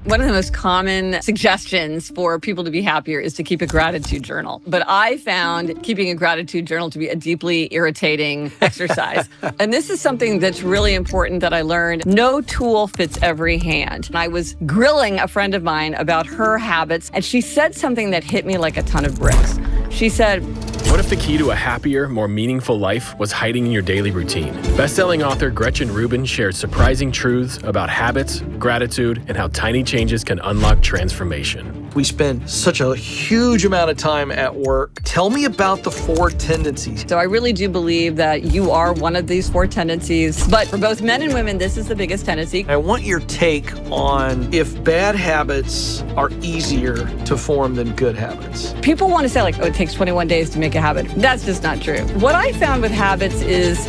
One of the most common suggestions for people to be happier is to keep a gratitude journal. But I found keeping a gratitude journal to be a deeply irritating exercise. And this is something that's really important that I learned. No tool fits every hand. And I was grilling a friend of mine about her habits, and she said something that hit me like a ton of bricks. She said, "What if the key to a happier, more meaningful life was hiding in your daily routine?" Bestselling author Gretchen Rubin shares surprising truths about habits, gratitude, and how tiny changes can unlock transformation. We spend such a huge amount of time at work. Tell me about the 4 tendencies. So I really do believe that you are one of these 4 tendencies. But for both men and women, this is the biggest tendency. I want your take on if bad habits are easier to form than good habits. People want to say like, oh, it takes 21 days to make a habit. That's just not true. What I found with habits is...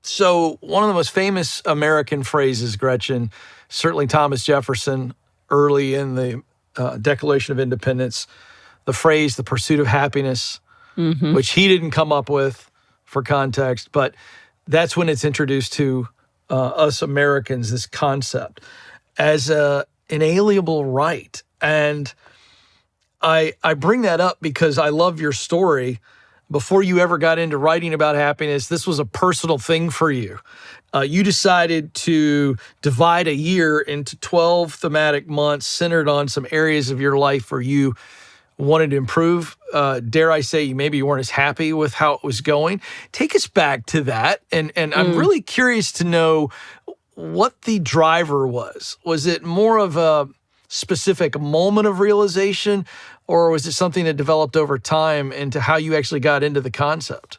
So one of the most famous American phrases, Gretchen, certainly Thomas Jefferson, early in the Declaration of Independence, the phrase, the pursuit of happiness, which he didn't come up with for context, but that's when it's introduced to us Americans, this concept as an inalienable right. And I bring that up because I love your story. Before you ever got into writing about happiness, this was a personal thing for you. You decided to divide a year into 12 thematic months centered on some areas of your life where you wanted to improve. Dare I say, maybe you weren't as happy with how it was going. Take us back to that. And I'm really curious to know what the driver was. Was it more of a specific moment of realization, or was it something that developed over time into how you actually got into the concept?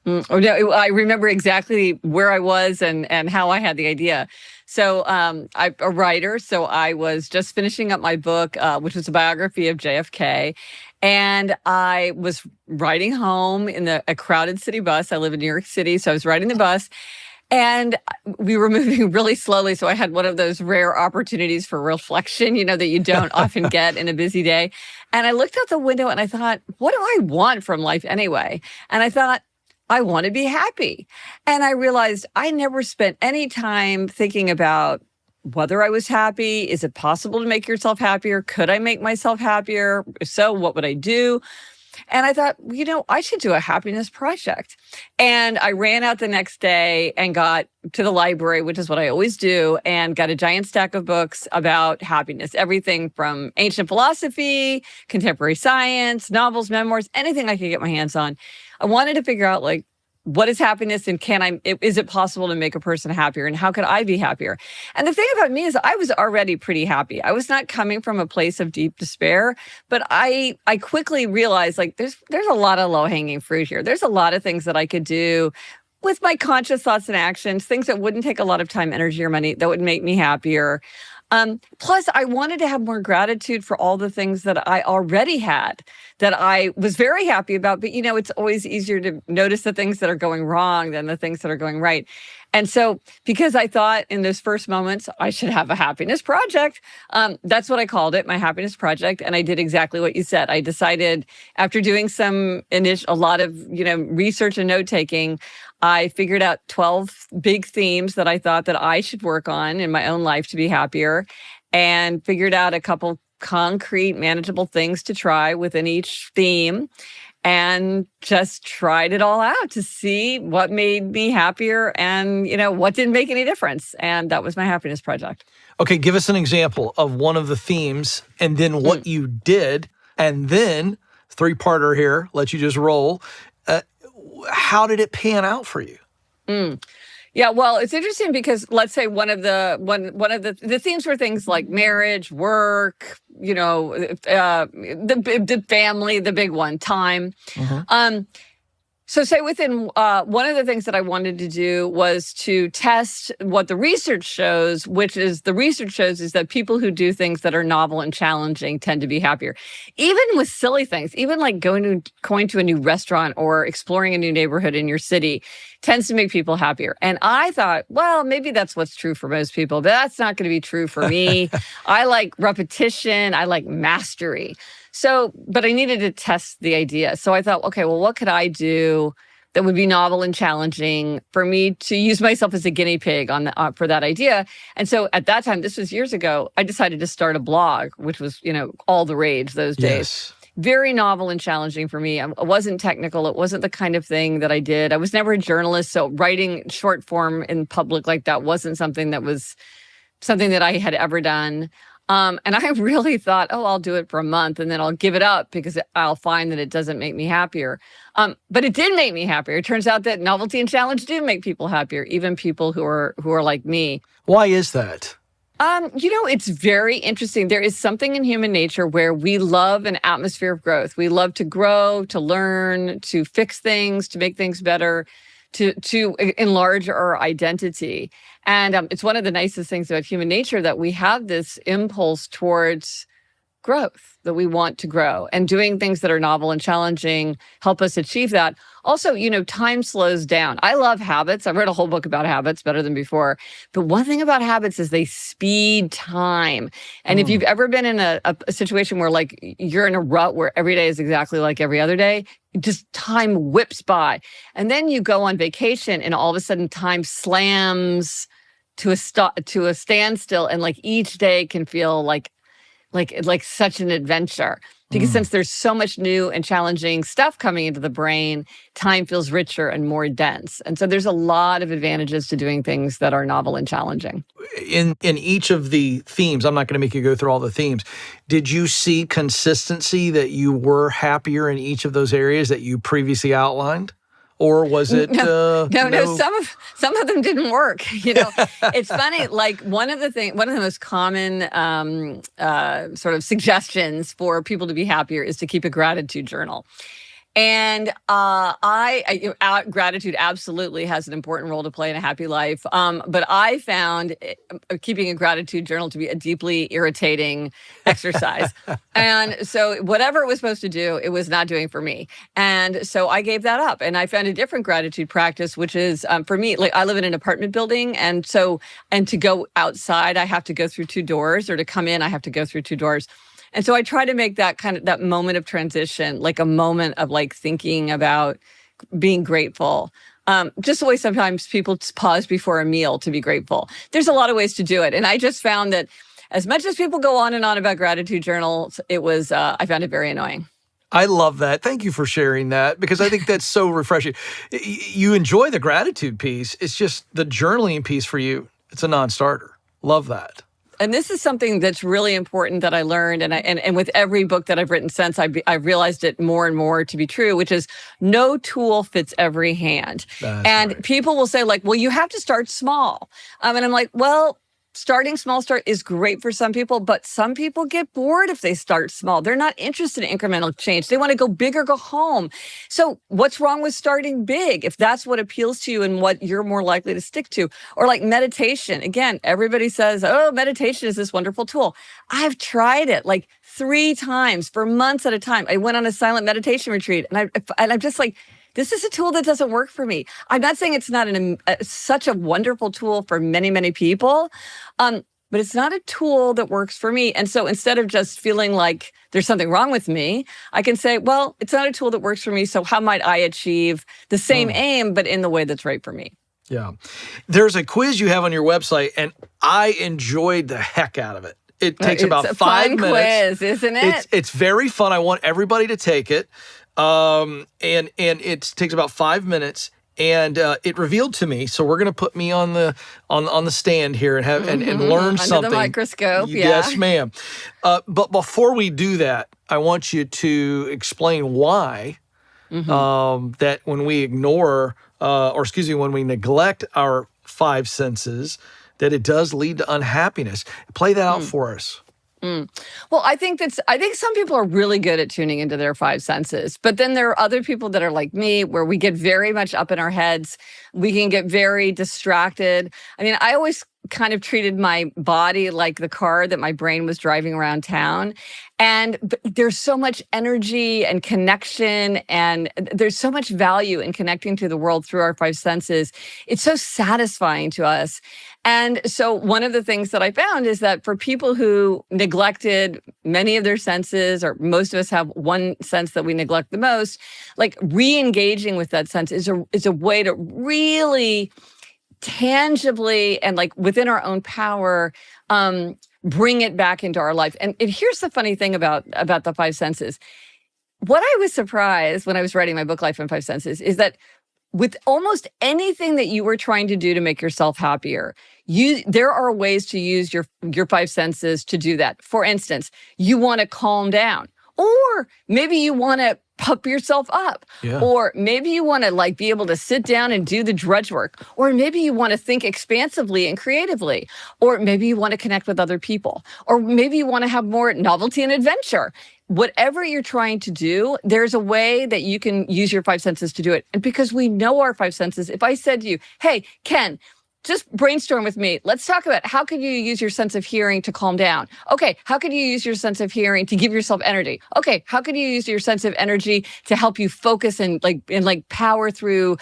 Oh, no, I remember exactly where I was and how I had the idea. So I'm a writer, so I was just finishing up my book, which was a biography of JFK. And I was riding home in a crowded city bus. I live in New York City, so I was riding the bus. And we were moving really slowly, so I had one of those rare opportunities for reflection, that you don't often get in a busy day. And I looked out the window and I thought, what do I want from life anyway? And I thought, I want to be happy. And I realized I never spent any time thinking about whether I was happy. Is it possible to make yourself happier? Could I make myself happier? If so, what would I do? And I thought, I should do a happiness project. And I ran out the next day and got to the library, which is what I always do, and got a giant stack of books about happiness. Everything from ancient philosophy, contemporary science, novels, memoirs, anything I could get my hands on. I wanted to figure out, what is happiness, and is it possible to make a person happier, and how could I be happier? And the thing about me is I was already pretty happy. I was not coming from a place of deep despair, but I quickly realized there's a lot of low-hanging fruit here. There's a lot of things that I could do with my conscious thoughts and actions, things that wouldn't take a lot of time, energy, or money, that would make me happier. Plus, I wanted to have more gratitude for all the things that I already had that I was very happy about. But, it's always easier to notice the things that are going wrong than the things that are going right. And so because I thought in those first moments, I should have a happiness project, that's what I called it, my happiness project. And I did exactly what you said. I decided after doing a lot of, research and note-taking, I figured out 12 big themes that I thought that I should work on in my own life to be happier, and figured out a couple concrete, manageable things to try within each theme, and just tried it all out to see what made me happier and, what didn't make any difference. And that was my happiness project. Okay, give us an example of one of the themes and then what you did, and then 3-parter here, let you just roll. How did it pan out for you? Yeah, well, it's interesting because let's say one of the themes were things like marriage, work, the family, the big one, time. So say within one of the things that I wanted to do was to test what the research shows, is that people who do things that are novel and challenging tend to be happier. Even with silly things, even like going to a new restaurant or exploring a new neighborhood in your city tends to make people happier. And I thought, well, maybe that's what's true for most people, but that's not going to be true for me. I like repetition. I like mastery. So, but I needed to test the idea. So I thought, okay, well, what could I do that would be novel and challenging for me to use myself as a guinea pig for that idea. And so at that time, this was years ago, I decided to start a blog, which was, all the rage those days. Yes. Very novel and challenging for me. It wasn't technical. It wasn't the kind of thing that I did. I was never a journalist, so writing short form in public like that wasn't something that I had ever done. And I really thought, I'll do it for a month and then I'll give it up because I'll find that it doesn't make me happier. But it did make me happier. It turns out that novelty and challenge do make people happier, even people who are like me. Why is that? It's very interesting. There is something in human nature where we love an atmosphere of growth. We love to grow, to learn, to fix things, to make things better, to enlarge our identity. And it's one of the nicest things about human nature that we have this impulse towards growth, that we want to grow, and doing things that are novel and challenging help us achieve that. Also, time slows down. I love habits. I read a whole book about habits, Better Than Before. But one thing about habits is they speed time. And if you've ever been in a situation where like you're in a rut where every day is exactly like every other day, just time whips by. And then you go on vacation and all of a sudden time slams to a standstill, and like each day can feel like such an adventure, because since there's so much new and challenging stuff coming into the brain, time feels richer and more dense. And so there's a lot of advantages to doing things that are novel and challenging. In each of the themes, I'm not going to make you go through all the themes. Did you see consistency, that you were happier in each of those areas that you previously outlined? Or was it no? Some of them didn't work. It's funny. Like one of the most common sort of suggestions for people to be happier is to keep a gratitude journal. And gratitude absolutely has an important role to play in a happy life. But I found keeping a gratitude journal to be a deeply irritating exercise. And so whatever it was supposed to do, it was not doing for me. And so I gave that up. And I found a different gratitude practice, which is for me, like I live in an apartment building. And to go outside, I have to go through 2 doors, or to come in, I have to go through 2 doors. And so I try to make that moment of transition, like a moment of like thinking about being grateful. Just the way sometimes people pause before a meal to be grateful. There's a lot of ways to do it. And I just found that as much as people go on and on about gratitude journals, I found it very annoying. I love that. Thank you for sharing that, because I think that's so refreshing. You enjoy the gratitude piece. It's just the journaling piece for you. It's a non-starter. Love that. And this is something that's really important that I learned, and with every book that I've written since, I've realized it more and more to be true, which is no tool fits every hand. That's right. People will say like, well, you have to start small. And I'm like, well, starting small is great for some people, but some people get bored if they start small. They're not interested in incremental change. They want to go big or go home. So what's wrong with starting big if that's what appeals to you and what you're more likely to stick to? Or like meditation. Again, everybody says, meditation is this wonderful tool. I've tried it like 3 times for months at a time. I went on a silent meditation retreat, and I'm just like, this is a tool that doesn't work for me. I'm not saying it's not such a wonderful tool for many, many people, but it's not a tool that works for me. And so instead of just feeling like there's something wrong with me, I can say, well, it's not a tool that works for me, so how might I achieve the same aim, but in the way that's right for me? Yeah. There's a quiz you have on your website, and I enjoyed the heck out of it. It takes about 5 minutes. It's a fun quiz, isn't it? It's very fun. I want everybody to take it. And it takes about 5 minutes, and it revealed to me. So we're going to put me on the stand here and have and learn under something. Under the microscope, yeah. Yes, ma'am. But before we do that, I want you to explain why that when we when we neglect our 5 senses, that it does lead to unhappiness. Play that out for us. Well, I think some people are really good at tuning into their 5 senses, but then there are other people that are like me, where we get very much up in our heads. We can get very distracted. I mean, I always kind of treated my body like the car that my brain was driving around town. And there's so much energy and connection, and there's so much value in connecting to the world through our five senses. It's so satisfying to us. And so one of the things that I found is that for people who neglected many of their senses, or most of us have one sense that we neglect the most, like re-engaging with that sense is a way to really tangibly and like within our own power, bring it back into our life. And here's the funny thing about the five senses. What I was surprised when I was writing my book, Life in Five Senses, is that with almost anything that you were trying to do to make yourself happier, there are ways to use your five senses to do that. For instance, you want to calm down, or maybe you want to pump yourself up, or maybe you want to like be able to sit down and do the drudge work, or maybe you want to think expansively and creatively, or maybe you want to connect with other people, or maybe you want to have more novelty and adventure. Whatever you're trying to do, there's a way that you can use your five senses to do it. And because we know our five senses, if I said to you, hey, Ken, just brainstorm with me. Let's talk about how could you use your sense of hearing to calm down? Okay, how could you use your sense of hearing to give yourself energy? Okay, how could you use your sense of energy to help you focus and power through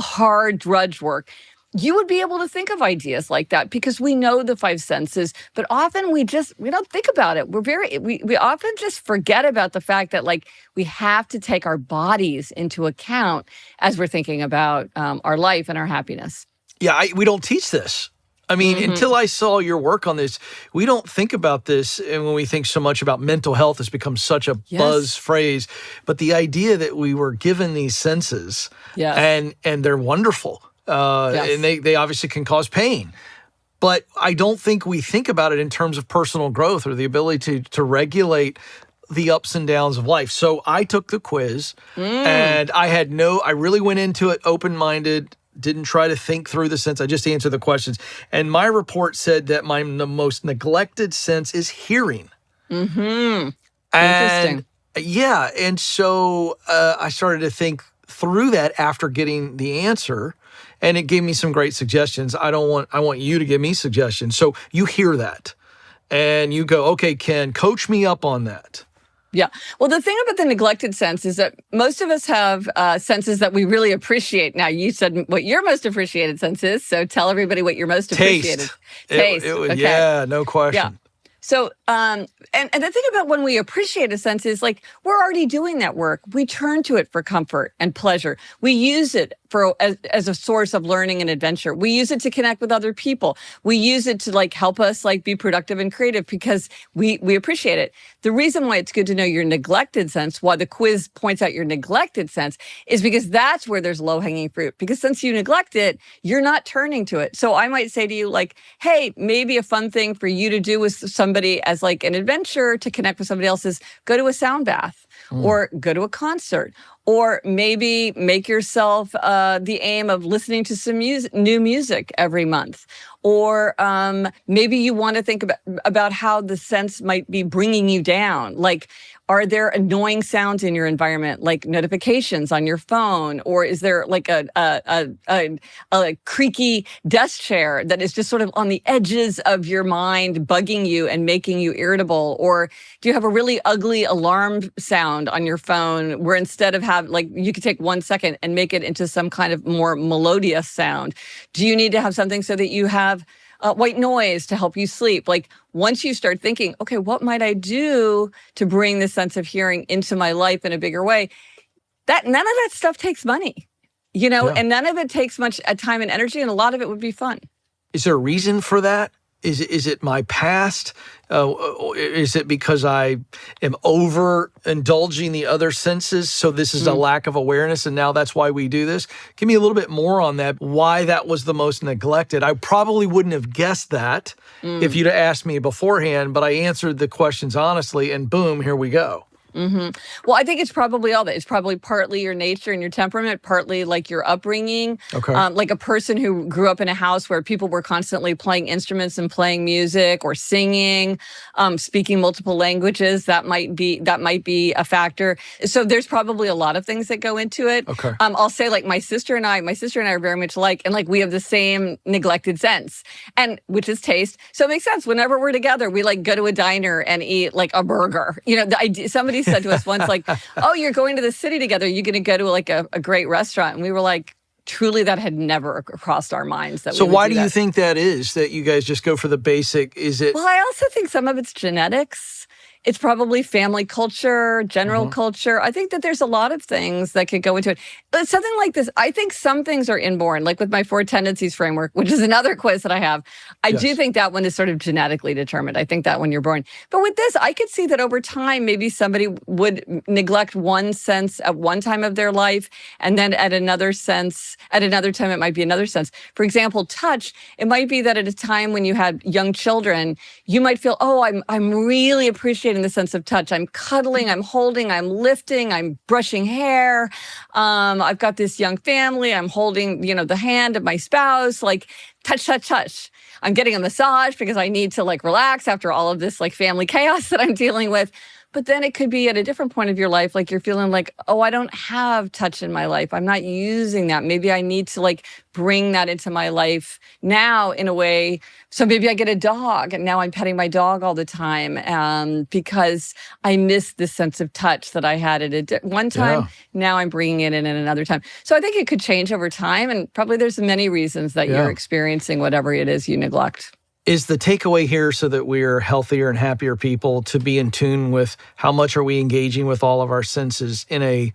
hard drudge work? You would be able to think of ideas like that because we know the five senses, but often we don't think about it. We often just forget about the fact that like we have to take our bodies into account as we're thinking about our life and our happiness. Yeah, we don't teach this. I mean, until I saw your work on this, we don't think about this. And when we think so much about mental health, it's become such a buzz phrase. But the idea that we were given these senses and they're wonderful. And they obviously can cause pain. But I don't think we think about it in terms of personal growth or the ability to regulate the ups and downs of life. So I took the quiz and I really went into it open-minded, didn't try to think through the sense. I just answered the questions. And my report said that the most neglected sense is hearing. Interesting. Yeah. And so I started to think through that after getting the answer. And it gave me some great suggestions. I want you to give me suggestions. So you hear that and you go, okay, Ken, coach me up on that. Yeah. Well, the thing about the neglected sense is that most of us have senses that we really appreciate. Now, you said what your most appreciated sense is, so tell everybody what your most appreciated. Taste. Okay. Yeah, no question. Yeah. So, and the thing about when we appreciate a sense is like, we're already doing that work. We turn to it for comfort and pleasure. We use it as a source of learning and adventure. We use it to connect with other people. We use it to like help us like be productive and creative because we appreciate it. The reason why it's good to know your neglected sense, why the quiz points out your neglected sense, is because that's where there's low-hanging fruit. Because since you neglect it, you're not turning to it. So I might say to you like, hey, maybe a fun thing for you to do with somebody as like an adventure to connect with somebody else is go to a sound bath or go to a concert. Or maybe make yourself the aim of listening to some new music every month. Or maybe you want to think about how the sense might be bringing you down. Like, are there annoying sounds in your environment, like notifications on your phone? Or is there like a creaky desk chair that is just sort of on the edges of your mind, bugging you and making you irritable? Or do you have a really ugly alarm sound on your phone where instead of you could take 1 second and make it into some kind of more melodious sound? Do you need to have something so that you have white noise to help you sleep? Like once you start thinking, okay, what might I do to bring this sense of hearing into my life in a bigger way? None of that stuff takes money, and none of it takes much time and energy, and a lot of it would be fun. Is there a reason for that? Is it my past? Is it because I am overindulging the other senses? So this is a lack of awareness, and now that's why we do this? Give me a little bit more on that, why that was the most neglected. I probably wouldn't have guessed that if you'd have asked me beforehand, but I answered the questions honestly, and boom, here we go. Well, I think it's probably all that. It's probably partly your nature and your temperament, partly like your upbringing. Okay. Like a person who grew up in a house where people were constantly playing instruments and playing music or singing, speaking multiple languages. That might be a factor. So there's probably a lot of things that go into it. Okay. I'll say like my sister and I are very much alike, and like we have the same neglected sense, and which is taste. So it makes sense. Whenever we're together, we like go to a diner and eat like a burger. Somebody said to us once, like, "Oh, you're going to the city together. You're going to go to like a great restaurant," and we were like, truly, that had never crossed our minds. So why do you think that is? That you guys just go for the basic? Is it? Well, I also think some of it's genetics. It's probably family culture, general culture. I think that there's a lot of things that could go into it. But something like this, I think some things are inborn, like with my 4 Tendencies framework, which is another quiz that I have. I do think that one is sort of genetically determined. I think that when you're born. But with this, I could see that over time, maybe somebody would neglect one sense at one time of their life, and then at another time, it might be another sense. For example, touch, it might be that at a time when you had young children, you might feel, oh, I'm really appreciating the sense of touch. I'm cuddling, I'm holding, I'm lifting, I'm brushing hair. I've got this young family. I'm holding, the hand of my spouse, like touch, touch, touch. I'm getting a massage because I need to like relax after all of this like family chaos that I'm dealing with. But then it could be at a different point of your life, like you're feeling like, oh, I don't have touch in my life. I'm not using that. Maybe I need to like bring that into my life now in a way. So maybe I get a dog and now I'm petting my dog all the time because I miss this sense of touch that I had at one time. Yeah. Now I'm bringing it in at another time. So I think it could change over time. And probably there's many reasons that you're experiencing whatever it is you neglect. Is the takeaway here so that we're healthier and happier people to be in tune with how much are we engaging with all of our senses in a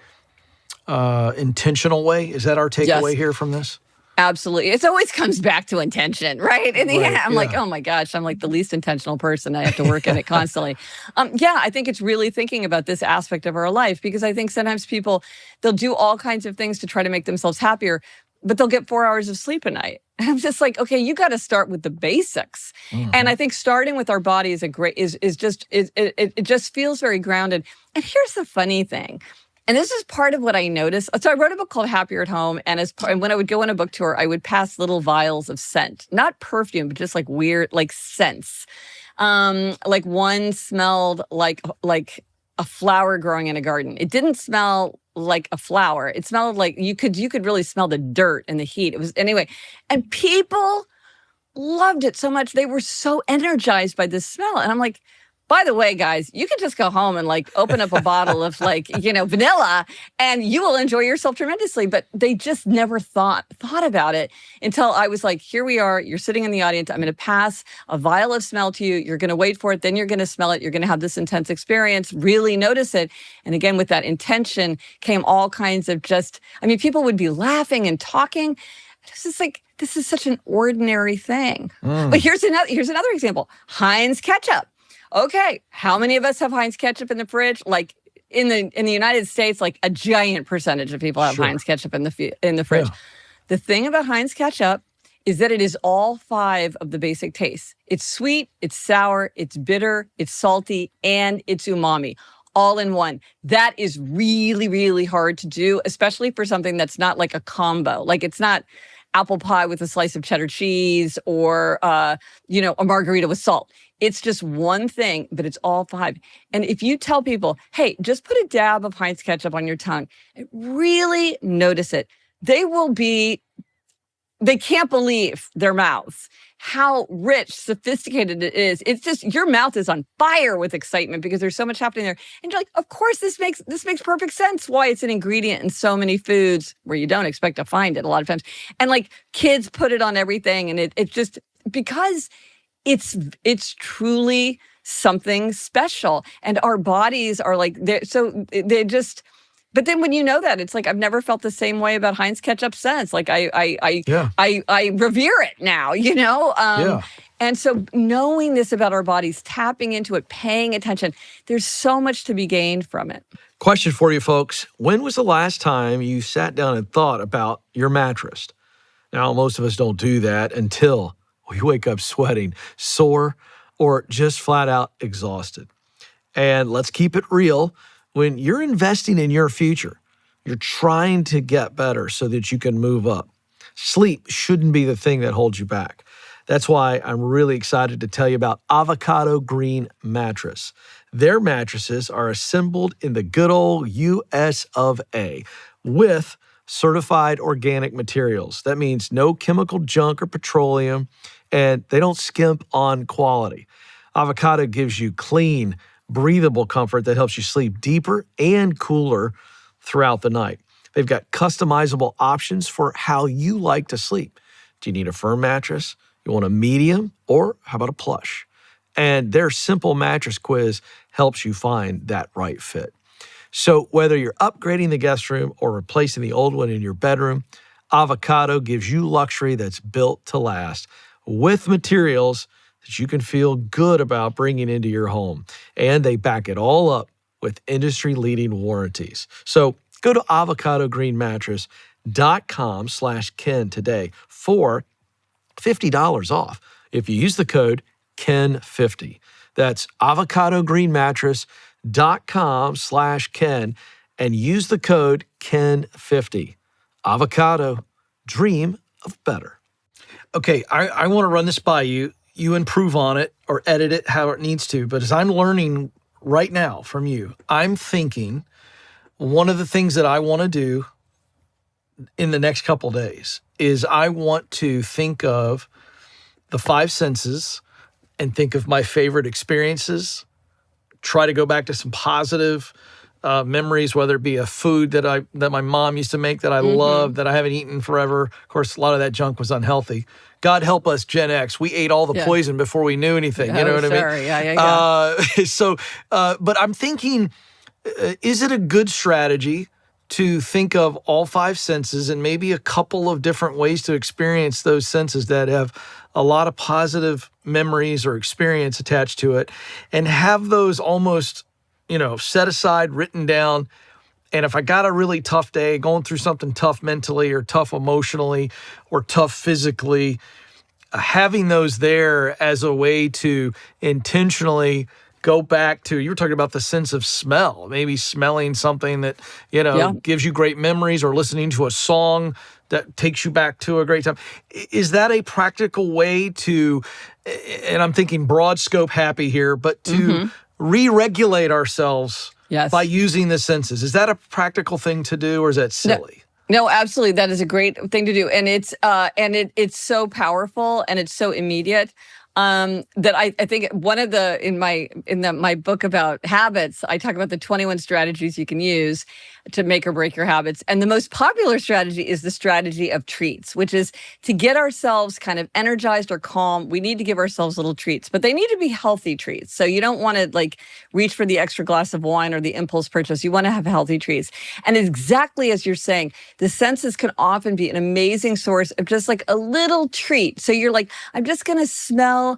intentional way? Is that our takeaway here from this? Absolutely. It always comes back to intention, right? In the end, I'm like, oh my gosh, I'm like the least intentional person. I have to work at it constantly. I think it's really thinking about this aspect of our life, because I think sometimes people, they'll do all kinds of things to try to make themselves happier, but they'll get 4 hours of sleep a night. And I'm just like, okay, you got to start with the basics. And I think starting with our body is it just feels very grounded. And here's the funny thing. And this is part of what I noticed. So I wrote a book called Happier at Home. And when I would go on a book tour, I would pass little vials of scent, not perfume, but just like weird, like scents. Like one smelled like a flower growing in a garden. It didn't smell like a flower. It smelled like you could really smell the dirt and the heat. It was anyway. And people loved it so much. They were so energized by this smell. And I'm like, by the way, guys, you can just go home and like open up a bottle of like, vanilla, and you will enjoy yourself tremendously. But they just never thought about it until I was like, here we are. You're sitting in the audience. I'm going to pass a vial of smell to you. You're going to wait for it. Then you're going to smell it. You're going to have this intense experience, really notice it. And again, with that intention came all kinds of people would be laughing and talking. It's just like, this is such an ordinary thing. But here's another example. Heinz ketchup. Okay, how many of us have Heinz ketchup in the fridge? Like in the United States, like a giant percentage of people have Heinz ketchup in the fridge. Yeah. The thing about Heinz ketchup is that it is all 5 of the basic tastes. It's sweet, it's sour, it's bitter, it's salty, and it's umami, all in one. That is really, really hard to do, especially for something that's not like a combo. Like it's not apple pie with a slice of cheddar cheese or, a margarita with salt. It's just one thing, but it's all 5. And if you tell people, hey, just put a dab of Heinz ketchup on your tongue, really notice it. They can't believe their mouths, how rich, sophisticated it is. It's just, your mouth is on fire with excitement because there's so much happening there. And you're like, of course, this makes perfect sense why it's an ingredient in so many foods where you don't expect to find it a lot of times. And like kids put it on everything. And it's just because it's truly something special. And our bodies are like, but then when you know that, it's like, I've never felt the same way about Heinz ketchup since. Like I revere it now, And so knowing this about our bodies, tapping into it, paying attention, there's so much to be gained from it. Question for you folks. When was the last time you sat down and thought about your mattress? Now, most of us don't do that until we wake up sweating, sore, or just flat out exhausted. And let's keep it real. when you're investing in your future, you're trying to get better so that you can move up. Sleep shouldn't be the thing that holds you back. That's why I'm really excited to tell you about Avocado Green Mattress. Their mattresses are assembled in the good old US of A with certified organic materials. That means no chemical junk or petroleum, and they don't skimp on quality. Avocado gives you clean, breathable comfort that helps you sleep deeper and cooler throughout the night. They've got customizable options for how you like to sleep. Do you need a firm mattress? You want a medium? Or how about a plush? And their simple mattress quiz helps you find that right fit. So whether you're upgrading the guest room or replacing the old one in your bedroom, Avocado gives you luxury that's built to last with materials that you can feel good about bringing into your home. And they back it all up with industry-leading warranties. So go to avocadogreenmattress.com/Ken today for $50 off if you use the code KEN50. That's avocadogreenmattress.com/Ken and use the code KEN50. Avocado, dream of better. Okay, I want to run this by you. You improve on it or edit it how it needs to. But as I'm learning right now from you, I'm thinking one of the things that I want to do in the next couple days is I want to think of the five senses and think of my favorite experiences, try to go back to some positive memories, whether it be a food that my mom used to make that I love, that I haven't eaten forever. Of course, a lot of that junk was unhealthy. God help us, Gen X. We ate all the poison before we knew anything. You know what I mean? Yeah. But I'm thinking, is it a good strategy to think of all five senses and maybe a couple of different ways to experience those senses that have a lot of positive memories or experience attached to it, and have those almost, set aside, written down? And if I got a really tough day, going through something tough mentally or tough emotionally or tough physically, having those there as a way to intentionally go back to, you were talking about the sense of smell, maybe smelling something that, gives you great memories, or listening to a song that takes you back to a great time. Is that a practical way to, and I'm thinking broad scope happy here, but to re-regulate ourselves by using the senses? Is that a practical thing to do, or is that silly? No, absolutely. That is a great thing to do. And it's so powerful and it's so immediate. That I think one of my book about habits, I talk about the 21 strategies you can use to make or break your habits. And the most popular strategy is the strategy of treats, which is to get ourselves kind of energized or calm. We need to give ourselves little treats, but they need to be healthy treats. So you don't want to reach for the extra glass of wine or the impulse purchase. You want to have healthy treats. And exactly as you're saying, the senses can often be an amazing source of just a little treat. So you're I'm just going to smell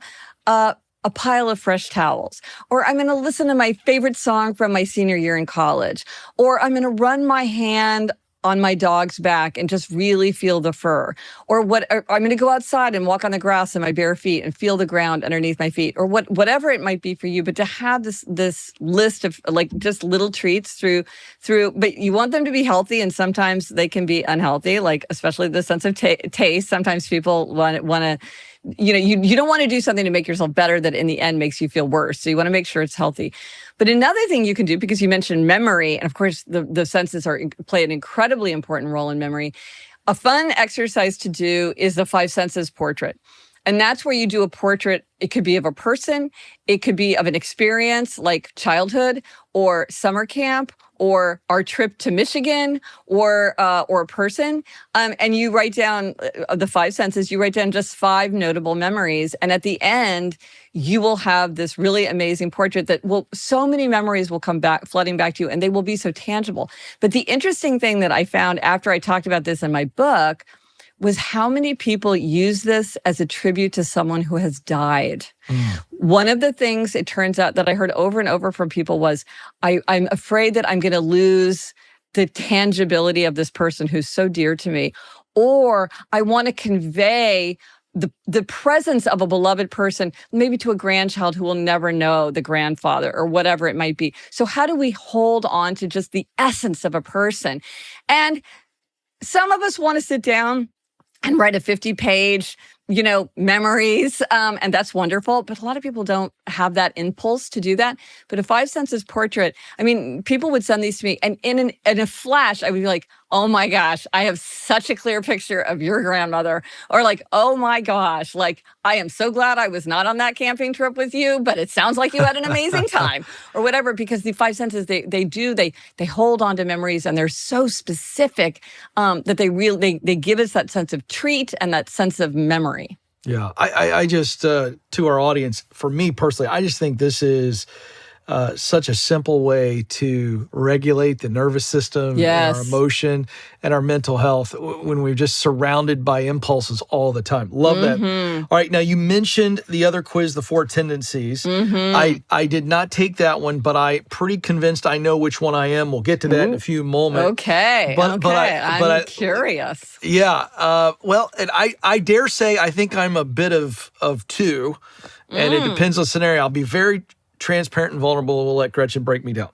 a pile of fresh towels, or I'm going to listen to my favorite song from my senior year in college, or I'm going to run my hand on my dog's back and just really feel the fur, or I'm going to go outside and walk on the grass in my bare feet and feel the ground underneath my feet, or whatever it might be for you. But to have this list of just little treats through, but you want them to be healthy, and sometimes they can be unhealthy, especially the sense of taste. Sometimes people want to. You don't want to do something to make yourself better that in the end makes you feel worse. So you want to make sure it's healthy. But another thing you can do, because you mentioned memory, and of course the senses play an incredibly important role in memory. A fun exercise to do is the five senses portrait. And that's where you do a portrait. It could be of a person, it could be of an experience like childhood or summer camp or our trip to Michigan or a person. And you write down the five senses, you write down just five notable memories. And at the end, you will have this really amazing portrait that so many memories will come back, flooding back to you, and they will be so tangible. But the interesting thing that I found after I talked about this in my book was how many people use this as a tribute to someone who has died. One of the things, it turns out, that I heard over and over from people was, I'm afraid that I'm going to lose the tangibility of this person who's so dear to me. Or I want to convey the presence of a beloved person, maybe to a grandchild who will never know the grandfather or whatever it might be. So how do we hold on to just the essence of a person? And some of us want to sit down and write a 50-page, memories, and that's wonderful. But a lot of people don't have that impulse to do that. But a 5 senses portrait, people would send these to me, and in a flash, I would be like, oh my gosh, I have such a clear picture of your grandmother. Or like, oh my gosh, like, I am so glad I was not on that camping trip with you, but it sounds like you had an amazing time, or whatever, because the 5 senses, they hold on to memories, and they're so specific that they give us that sense of treat and that sense of memory. Yeah, I just, to our audience, for me personally, I just think this is such a simple way to regulate the nervous system, and our emotion, and our mental health when we're just surrounded by impulses all the time. Love that. All right, now you mentioned the other quiz, the 4 tendencies. I did not take that one, but I'm pretty convinced I know which one I am. We'll get to that in a few moments. Okay, I'm curious. Yeah, well, and I dare say I think I'm a bit of 2, and it depends on the scenario. I'll be very transparent and vulnerable. We'll let Gretchen break me down.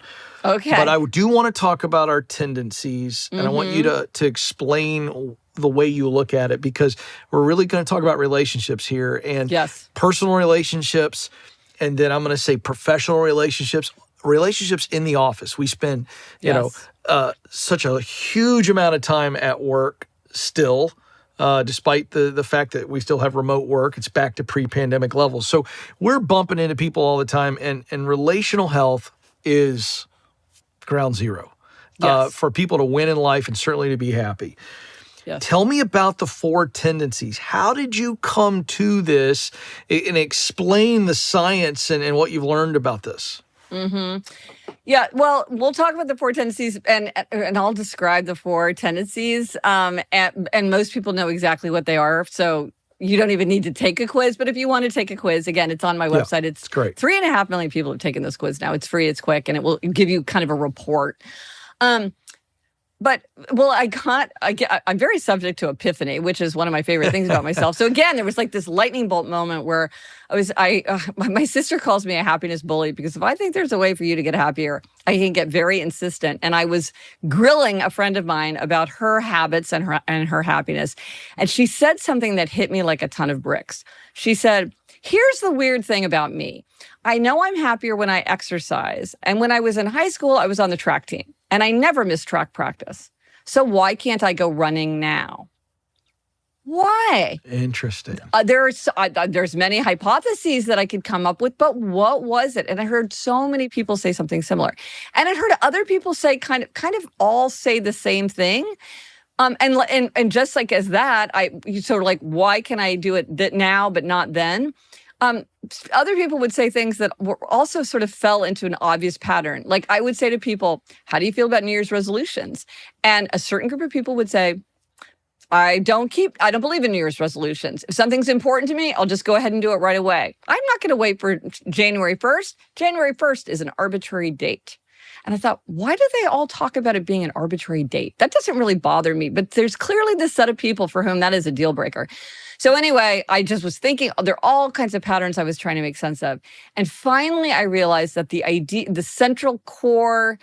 Okay. But I do want to talk about our tendencies, and I want you to explain the way you look at it, because we're really going to talk about relationships here, and personal relationships, and then I'm going to say professional relationships in the office. We spend, such a huge amount of time at work still. Despite the fact that we still have remote work, it's back to pre-pandemic levels. So we're bumping into people all the time, and relational health is ground zero for people to win in life and certainly to be happy. Yes. Tell me about the 4 tendencies. How did you come to this, and explain the science and what you've learned about this? Yeah, well, we'll talk about the 4 tendencies, and I'll describe the 4 tendencies, and most people know exactly what they are, so you don't even need to take a quiz. But if you want to take a quiz, again, it's on my website. It's great. 3.5 million people have taken this quiz now. It's free, it's quick, and it will give you kind of a report. But, well, I'm very subject to epiphany, which is one of my favorite things about myself. So again, there was like this lightning bolt moment where my sister calls me a happiness bully, because if I think there's a way for you to get happier, I can get very insistent. And I was grilling a friend of mine about her habits and her happiness. And she said something that hit me like a ton of bricks. She said, here's the weird thing about me. I know I'm happier when I exercise. And when I was in high school, I was on the track team. And I never missed track practice. So why can't I go running now? Why? Interesting. There's many hypotheses that I could come up with, but what was it? And I heard so many people say something similar. And I heard other people say kind of all say the same thing. And just like as that, you sort of like, why can I do it now but not then? Other people would say things that were also sort of fell into an obvious pattern. Like I would say to people, how do you feel about New Year's resolutions? And a certain group of people would say, I don't believe in New Year's resolutions. If something's important to me, I'll just go ahead and do it right away. I'm not going to wait for January 1st. January 1st is an arbitrary date. And I thought, why do they all talk about it being an arbitrary date? That doesn't really bother me, but there's clearly this set of people for whom that is a deal breaker. So anyway, I just was thinking, there are all kinds of patterns I was trying to make sense of. And finally, I realized that the central core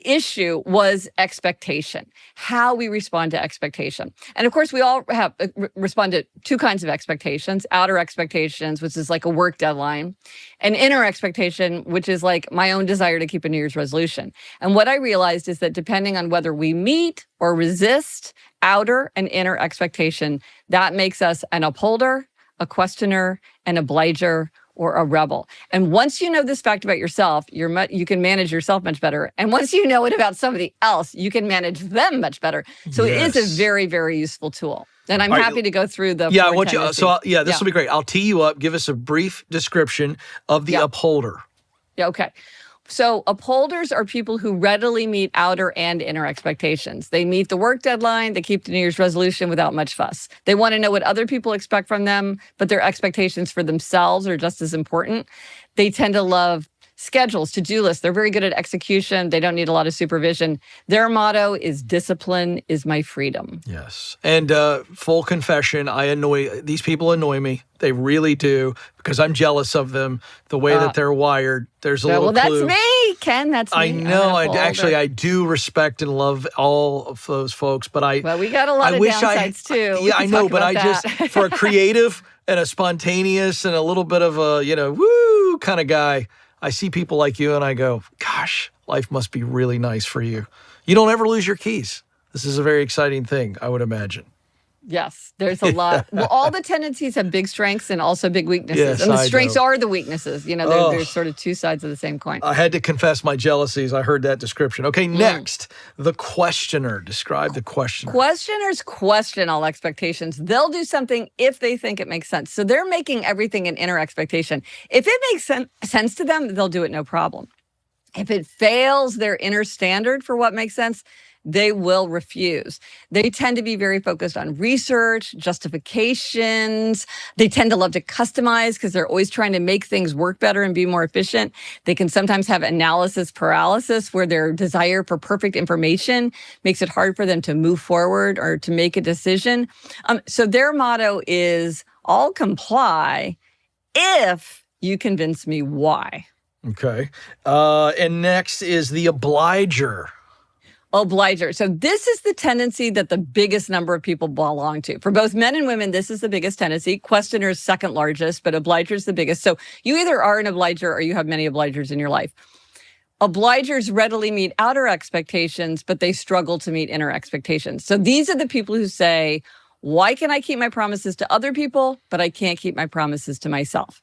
issue was expectation, how we respond to expectation. And of course, we all have respond to 2 kinds of expectations: outer expectations, which is like a work deadline, and inner expectation, which is like my own desire to keep a New Year's resolution. And what I realized is that depending on whether we meet or resist outer and inner expectation, that makes us an upholder, a questioner, an obliger, or a rebel. And once you know this fact about yourself, you can manage yourself much better. And once you know it about somebody else, you can manage them much better. So It is a very, very useful tool. And I'm happy to go through the I want you. So this will be great. I'll tee you up. Give us a brief description of the upholder. Yeah. Okay. So upholders are people who readily meet outer and inner expectations. They meet the work deadline, they keep the New Year's resolution without much fuss. They want to know what other people expect from them, but their expectations for themselves are just as important. They tend to love schedules, to-do lists. They're very good at execution. They don't need a lot of supervision. Their motto is discipline is my freedom. Yes. And full confession, these people annoy me. They really do, because I'm jealous of them, the way that they're wired. There's a little clue. That's me, Ken. That's me. I know. I do respect and love all of those folks, but we got a lot of downsides too. Yeah, I know, but for a creative and a spontaneous and a little bit of a, woo kind of guy, I see people like you and I go, gosh, life must be really nice for you. You don't ever lose your keys. This is a very exciting thing, I would imagine. Yes, there's a lot. Well, all the tendencies have big strengths and also big weaknesses. Yes, and the strengths are the weaknesses. They're sort of two sides of the same coin. I had to confess my jealousies. I heard that description. Okay, next, the questioner. Describe the questioner. Questioners question all expectations. They'll do something if they think it makes sense. So they're making everything an inner expectation. If it makes sense to them, they'll do it no problem. If it fails their inner standard for what makes sense, they will refuse. They tend to be very focused on research, justifications. They tend to love to customize because they're always trying to make things work better and be more efficient. They can sometimes have analysis paralysis, where their desire for perfect information makes it hard for them to move forward or to make a decision. So their motto is, I'll comply if you convince me why. Okay. And next is the obliger. Obliger. So this is the tendency that the biggest number of people belong to. For both men and women, this is the biggest tendency. Questioner is second largest, but obliger is the biggest. So you either are an obliger or you have many obligers in your life. Obligers readily meet outer expectations, but they struggle to meet inner expectations. So these are the people who say, why can I keep my promises to other people, but I can't keep my promises to myself?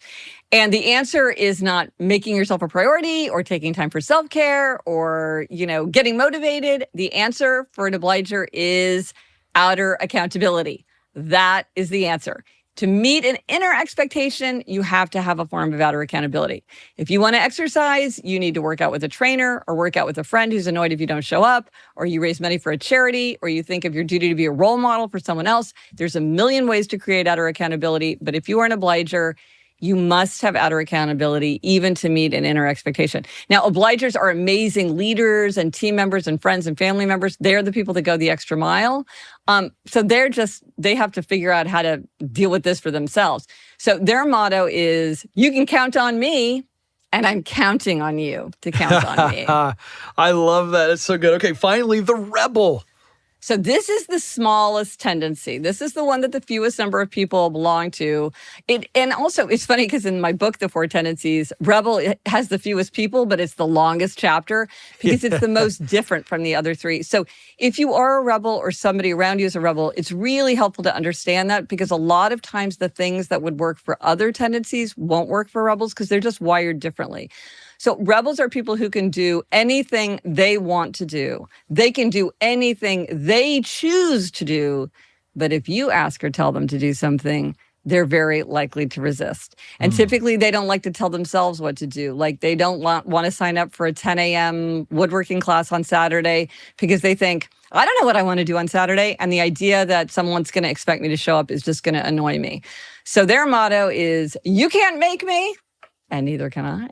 And the answer is not making yourself a priority or taking time for self-care or, getting motivated. The answer for an obliger is outer accountability. That is the answer. To meet an inner expectation, you have to have a form of outer accountability. If you want to exercise, you need to work out with a trainer or work out with a friend who's annoyed if you don't show up, or you raise money for a charity, or you think of your duty to be a role model for someone else. There's a million ways to create outer accountability, but if you are an obliger, you must have outer accountability even to meet an inner expectation. Now, obligers are amazing leaders and team members and friends and family members. They're the people that go the extra mile. So they have to figure out how to deal with this for themselves. So their motto is, you can count on me, and I'm counting on you to count on me. I love that. It's so good. Okay, finally, the rebel. So this is the smallest tendency. This is the one that the fewest number of people belong to. And also, it's funny because in my book, The Four Tendencies, rebel has the fewest people, but it's the longest chapter because it's the most different from the other three. So if you are a rebel or somebody around you is a rebel, it's really helpful to understand that, because a lot of times the things that would work for other tendencies won't work for rebels because they're just wired differently. So rebels are people who can do anything they want to do. They can do anything they choose to do. But if you ask or tell them to do something, they're very likely to resist. And typically they don't like to tell themselves what to do. Like they don't want to sign up for a 10 a.m. woodworking class on Saturday because they think, I don't know what I want to do on Saturday. And the idea that someone's going to expect me to show up is just going to annoy me. So their motto is, you can't make me, and neither can I.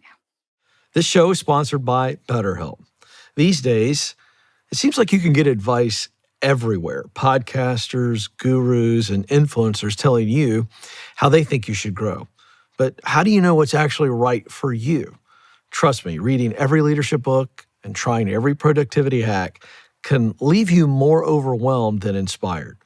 This show is sponsored by BetterHelp. These days, it seems like you can get advice everywhere. Podcasters, gurus, and influencers telling you how they think you should grow. But how do you know what's actually right for you? Trust me, reading every leadership book and trying every productivity hack can leave you more overwhelmed than inspired.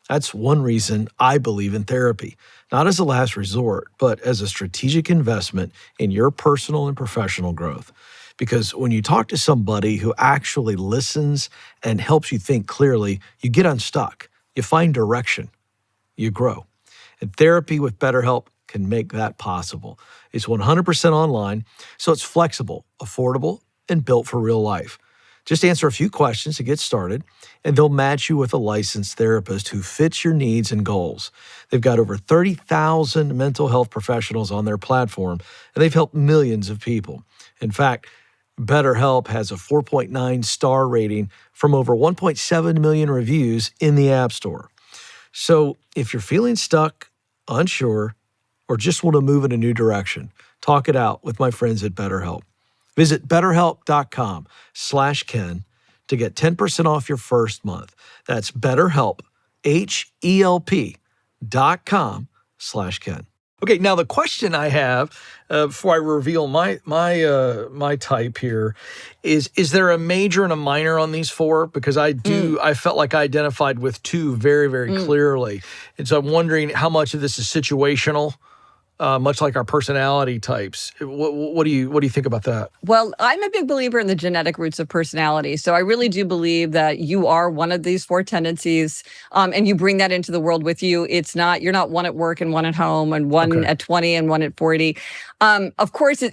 That's one reason I believe in therapy, not as a last resort, but as a strategic investment in your personal and professional growth. Because when you talk to somebody who actually listens and helps you think clearly, you get unstuck, you find direction, you grow. And therapy with BetterHelp can make that possible. It's 100% online, so it's flexible, affordable, and built for real life. Just answer a few questions to get started, and they'll match you with a licensed therapist who fits your needs and goals. They've got over 30,000 mental health professionals on their platform, and they've helped millions of people. In fact, BetterHelp has a 4.9 star rating from over 1.7 million reviews in the App Store. So if you're feeling stuck, unsure, or just want to move in a new direction, talk it out with my friends at BetterHelp. Visit betterhelp.com/Ken to get 10% off your first month. That's BetterHelp, HELP.com/Ken. Okay, now the question I have before I reveal my type here is there a major and a minor on these four? Because I felt like I identified with two very, very clearly. And so I'm wondering how much of this is situational, much like our personality types. What do you think about that? Well, I'm a big believer in the genetic roots of personality. So I really do believe that you are one of these four tendencies, and you bring that into the world with you. You're not one at work and one at home and one at 20 and one at 40. Of course,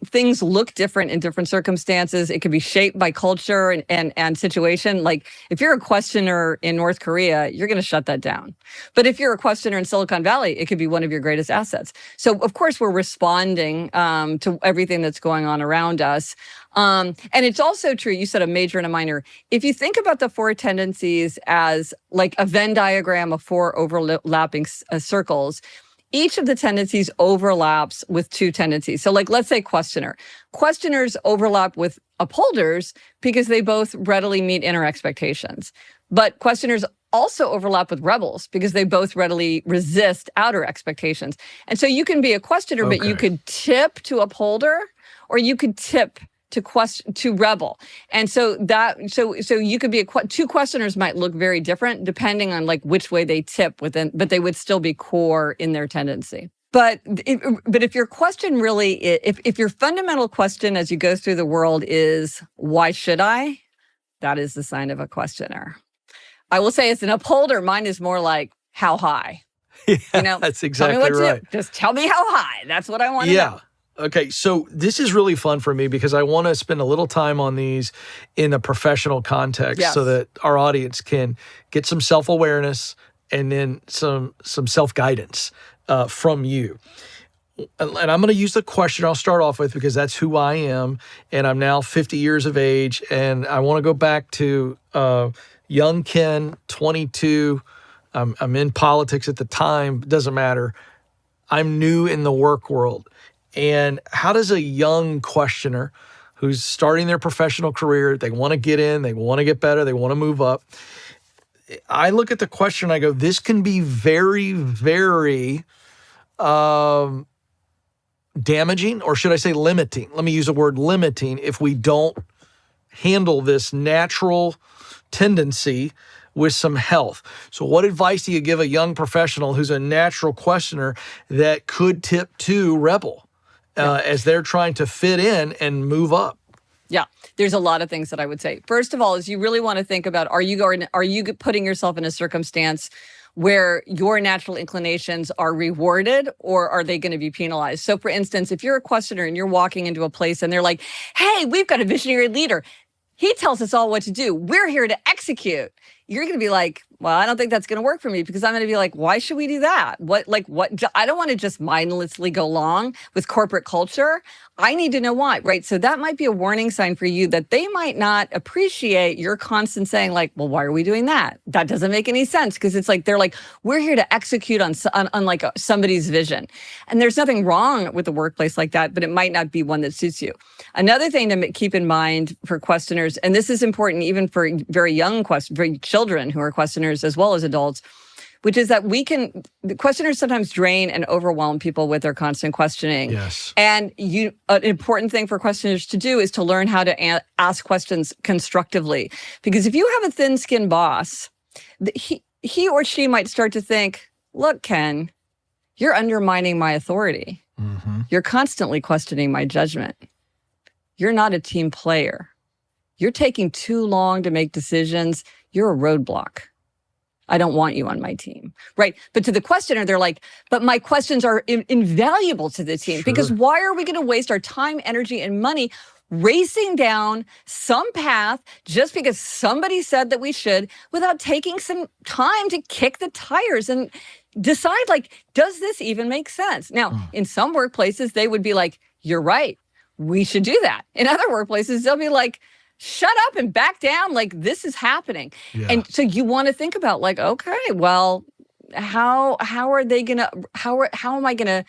things look different in different circumstances. It can be shaped by culture and situation. Like if you're a questioner in North Korea, you're going to shut that down. But if you're a questioner in Silicon Valley, it could be one of your greatest assets. So, of course, we're responding to everything that's going on around us. And it's also true, you said a major and a minor. If you think about the four tendencies as like a Venn diagram of four overlapping circles, each of the tendencies overlaps with two tendencies. So like, let's say questioner. Questioners overlap with upholders because they both readily meet inner expectations. But questioners also overlap with rebels because they both readily resist outer expectations. And so you can be a questioner, but you could tip to upholder, or you could tip to rebel. And so you could be two questioners might look very different depending on like which way they tip within, but they would still be core in their tendency. But if your question really, if your fundamental question as you go through the world is, why should I? That is the sign of a questioner. I will say as an upholder, mine is more like, how high? Yeah, that's exactly right. Just tell me how high. That's what I want to know. Okay, so this is really fun for me because I want to spend a little time on these in a professional context so that our audience can get some self-awareness and then some self-guidance from you. And I'm going to use the question I'll start off with because that's who I am, and I'm now 50 years of age, and I want to go back to young Ken, 22. I'm in politics at the time. Doesn't matter. I'm new in the work world. And how does a young questioner who's starting their professional career, they want to get in, they want to get better, they want to move up. I look at the question, I go, this can be very, very damaging, or should I say limiting? Let me use the word limiting if we don't handle this natural tendency with some health. So what advice do you give a young professional who's a natural questioner that could tip to rebel as they're trying to fit in and move up? Yeah, there's a lot of things that I would say. First of all, is you really want to think about, are you putting yourself in a circumstance where your natural inclinations are rewarded, or are they going to be penalized? So for instance, if you're a questioner and you're walking into a place and they're like, hey, we've got a visionary leader. He tells us all what to do. We're here to execute. You're going to be like, well, I don't think that's going to work for me, because I'm going to be like, why should we do that? What? I don't want to just mindlessly go along with corporate culture. I need to know why, right? So that might be a warning sign for you that they might not appreciate your constant saying like, well, why are we doing that? That doesn't make any sense, because it's like, they're like, we're here to execute on like somebody's vision. And there's nothing wrong with a workplace like that, but it might not be one that suits you. Another thing to keep in mind for questioners, and this is important even for very young children who are questioners as well as adults, which is that the questioners sometimes drain and overwhelm people with their constant questioning. Yes. And an important thing for questioners to do is to learn how to ask questions constructively. Because if you have a thin-skinned boss, he or she might start to think, look, Ken, you're undermining my authority. Mm-hmm. You're constantly questioning my judgment. You're not a team player. You're taking too long to make decisions. You're a roadblock. I don't want you on my team, right? But to the questioner, they're like, but my questions are invaluable to the team. Sure. Because why are we going to waste our time, energy, and money racing down some path just because somebody said that we should, without taking some time to kick the tires and decide, like, does this even make sense? Now, in some workplaces, they would be like, you're right, we should do that. In other workplaces, they'll be like, shut up and back down, like this is happening. Yeah. And so you want to think about like, okay, well, how am I gonna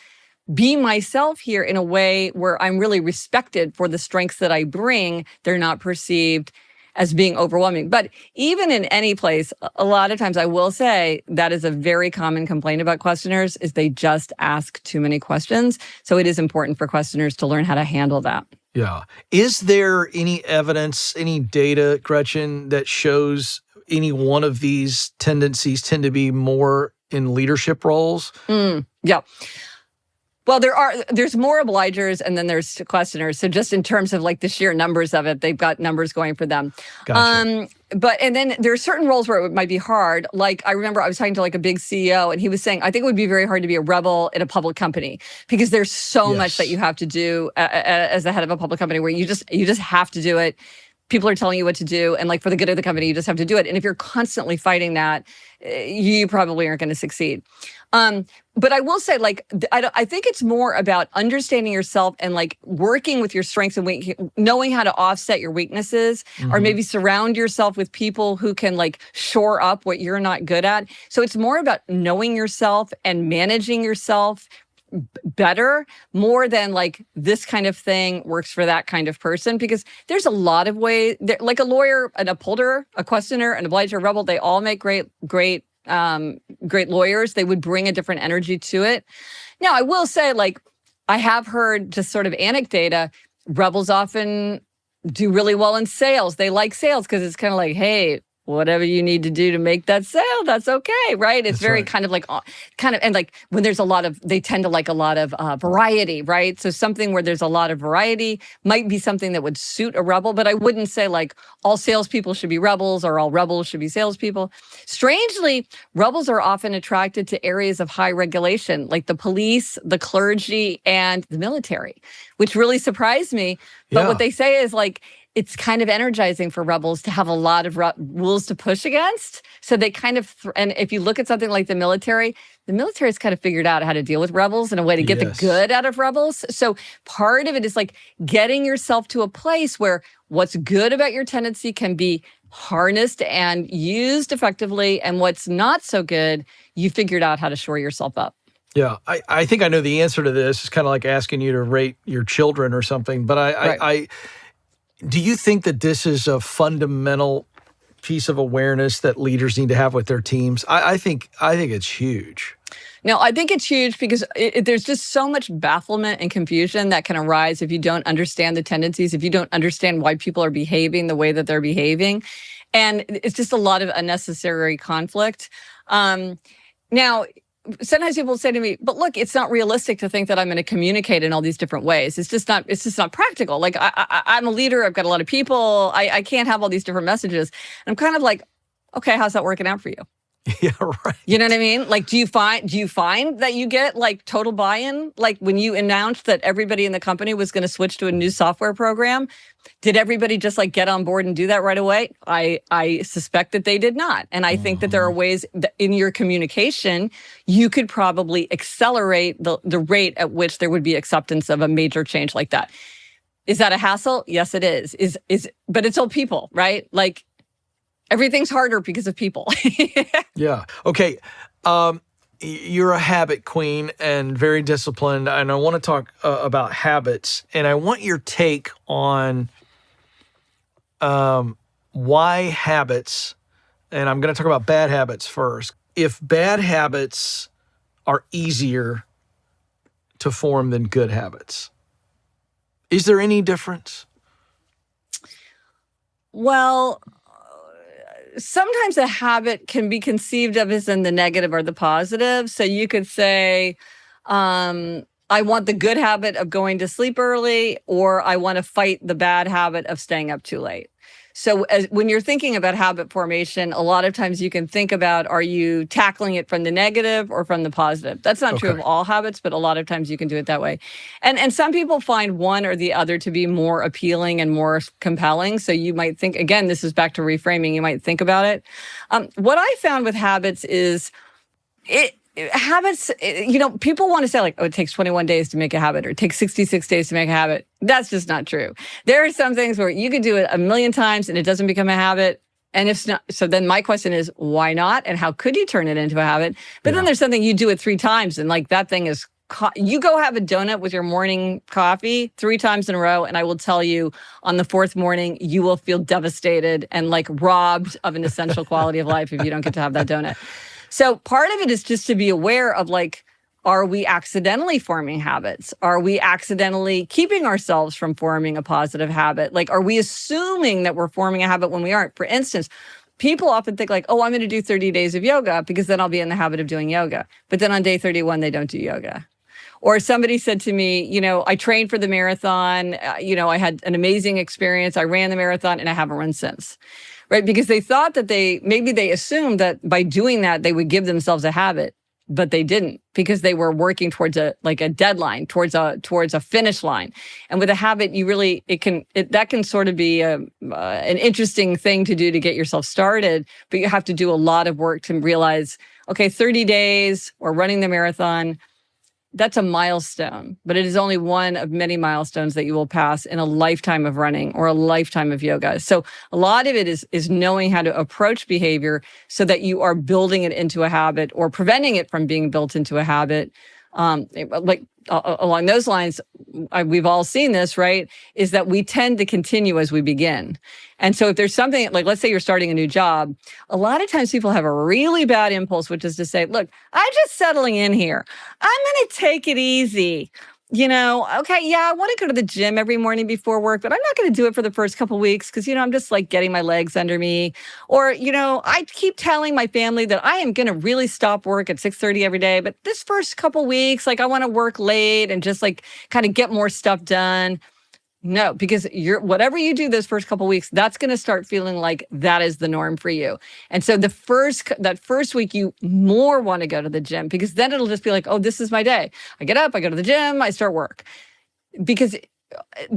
be myself here in a way where I'm really respected for the strengths that I bring. They're not perceived as being overwhelming. But even in any place, a lot of times I will say that is a very common complaint about questioners is they just ask too many questions. So it is important for questioners to learn how to handle that. Yeah. Is there any evidence, any data, Gretchen, that shows any one of these tendencies tend to be more in leadership roles? Yeah. Well, there's more obligers and then there's questioners. So just in terms of like the sheer numbers of it, they've got numbers going for them. Gotcha. And then there are certain roles where it might be hard. Like I remember I was talking to like a big CEO and he was saying, I think it would be very hard to be a rebel in a public company because there's so much that you have to do as the head of a public company where you just have to do it. People are telling you what to do. And like for the good of the company, you just have to do it. And if you're constantly fighting that, you probably aren't going to succeed. But I will say, like, I think it's more about understanding yourself and like working with your strengths and knowing how to offset your weaknesses, or maybe surround yourself with people who can like shore up what you're not good at. So it's more about knowing yourself and managing yourself better, more than like this kind of thing works for that kind of person, because there's a lot of ways, like a lawyer, an upholder, a questioner, an obliger, a rebel, they all make great lawyers. They would bring a different energy to it. Now, I will say, like, I have heard just sort of anecdata, rebels often do really well in sales. They like sales because it's kind of like, hey, whatever you need to do to make that sale, that's okay, right? It's very kind of like, and like when there's they tend to like a lot of variety, right? So something where there's a lot of variety might be something that would suit a rebel, but I wouldn't say like all salespeople should be rebels or all rebels should be salespeople. Strangely, rebels are often attracted to areas of high regulation, like the police, the clergy, and the military, which really surprised me. But what they say is like, it's kind of energizing for rebels to have a lot of rules to push against. So they kind of, and if you look at something like the military's kind of figured out how to deal with rebels in a way to get the good out of rebels. So part of it is like getting yourself to a place where what's good about your tendency can be harnessed and used effectively, and what's not so good, you figured out how to shore yourself up. Yeah, I think I know the answer to this. It's kind of like asking you to rate your children or something, but I do you think that this is a fundamental piece of awareness that leaders need to have with their teams? I think it's huge. No, I think it's huge because there's just so much bafflement and confusion that can arise if you don't understand the tendencies, if you don't understand why people are behaving the way that they're behaving. And it's just a lot of unnecessary conflict. Now, sometimes people say to me, but look, it's not realistic to think that I'm going to communicate in all these different ways. It's just not practical. Like I'm a leader. I've got a lot of people. I can't have all these different messages. And I'm kind of like, okay, how's that working out for you? Yeah, right. You know what I mean? Like, do you find that you get like total buy-in? Like when you announced that everybody in the company was going to switch to a new software program, did everybody just like get on board and do that right away? I suspect that they did not. And I think that there are ways that in your communication, you could probably accelerate the rate at which there would be acceptance of a major change like that. Is that a hassle? Yes, it is. But it's all people, right? Like, everything's harder because of people. Yeah. Okay. You're a habit queen and very disciplined. And I want to talk about habits. And I want your take on why habits, and I'm going to talk about bad habits first. If bad habits are easier to form than good habits, is there any difference? Well, sometimes a habit can be conceived of as in the negative or the positive. So you could say, I want the good habit of going to sleep early, or I want to fight the bad habit of staying up too late. So when you're thinking about habit formation, a lot of times you can think about, are you tackling it from the negative or from the positive? That's not true of all habits, but a lot of times you can do it that way. And some people find one or the other to be more appealing and more compelling. So you might think, again, this is back to reframing. You might think about it. What I found with habits is habits, people want to say like, oh, it takes 21 days to make a habit, or it takes 66 days to make a habit. That's just not true. There are some things where you could do it a million times and it doesn't become a habit. And if not, so then my question is, why not? And how could you turn it into a habit? But then there's something you do it 3 times and like that thing is you go have a donut with your morning coffee 3 times in a row, and I will tell you, on the 4th morning, you will feel devastated and like robbed of an essential quality of life if you don't get to have that donut. So part of it is just to be aware of like, are we accidentally forming habits? Are we accidentally keeping ourselves from forming a positive habit? Like, are we assuming that we're forming a habit when we aren't? For instance, people often think like, oh, I'm going to do 30 days of yoga because then I'll be in the habit of doing yoga. But then on day 31, they don't do yoga. Or somebody said to me, I trained for the marathon. I had an amazing experience. I ran the marathon and I haven't run since. Right? Because they thought that they assumed that by doing that, they would give themselves a habit. But they didn't, because they were working towards a deadline, towards a finish line. And with a habit, that can sort of be an interesting thing to do to get yourself started. But you have to do a lot of work to realize, okay, 30 days or running the marathon, that's a milestone, but it is only one of many milestones that you will pass in a lifetime of running or a lifetime of yoga. So a lot of it is knowing how to approach behavior so that you are building it into a habit or preventing it from being built into a habit. Along those lines, we've all seen this, right? Is that we tend to continue as we begin. And so if there's something like, let's say you're starting a new job, a lot of times people have a really bad impulse, which is to say, look, I'm just settling in here. I'm going to take it easy. Okay, yeah, I want to go to the gym every morning before work, but I'm not going to do it for the first couple of weeks because, I'm just like getting my legs under me. Or, I keep telling my family that I am going to really stop work at 6:30 every day, but this first couple of weeks, like I want to work late and just like kind of get more stuff done. No, because whatever you do those first couple of weeks, that's going to start feeling like that is the norm for you. And so that first week, you more want to go to the gym because then it'll just be like, oh, this is my day. I get up, I go to the gym, I start work. Because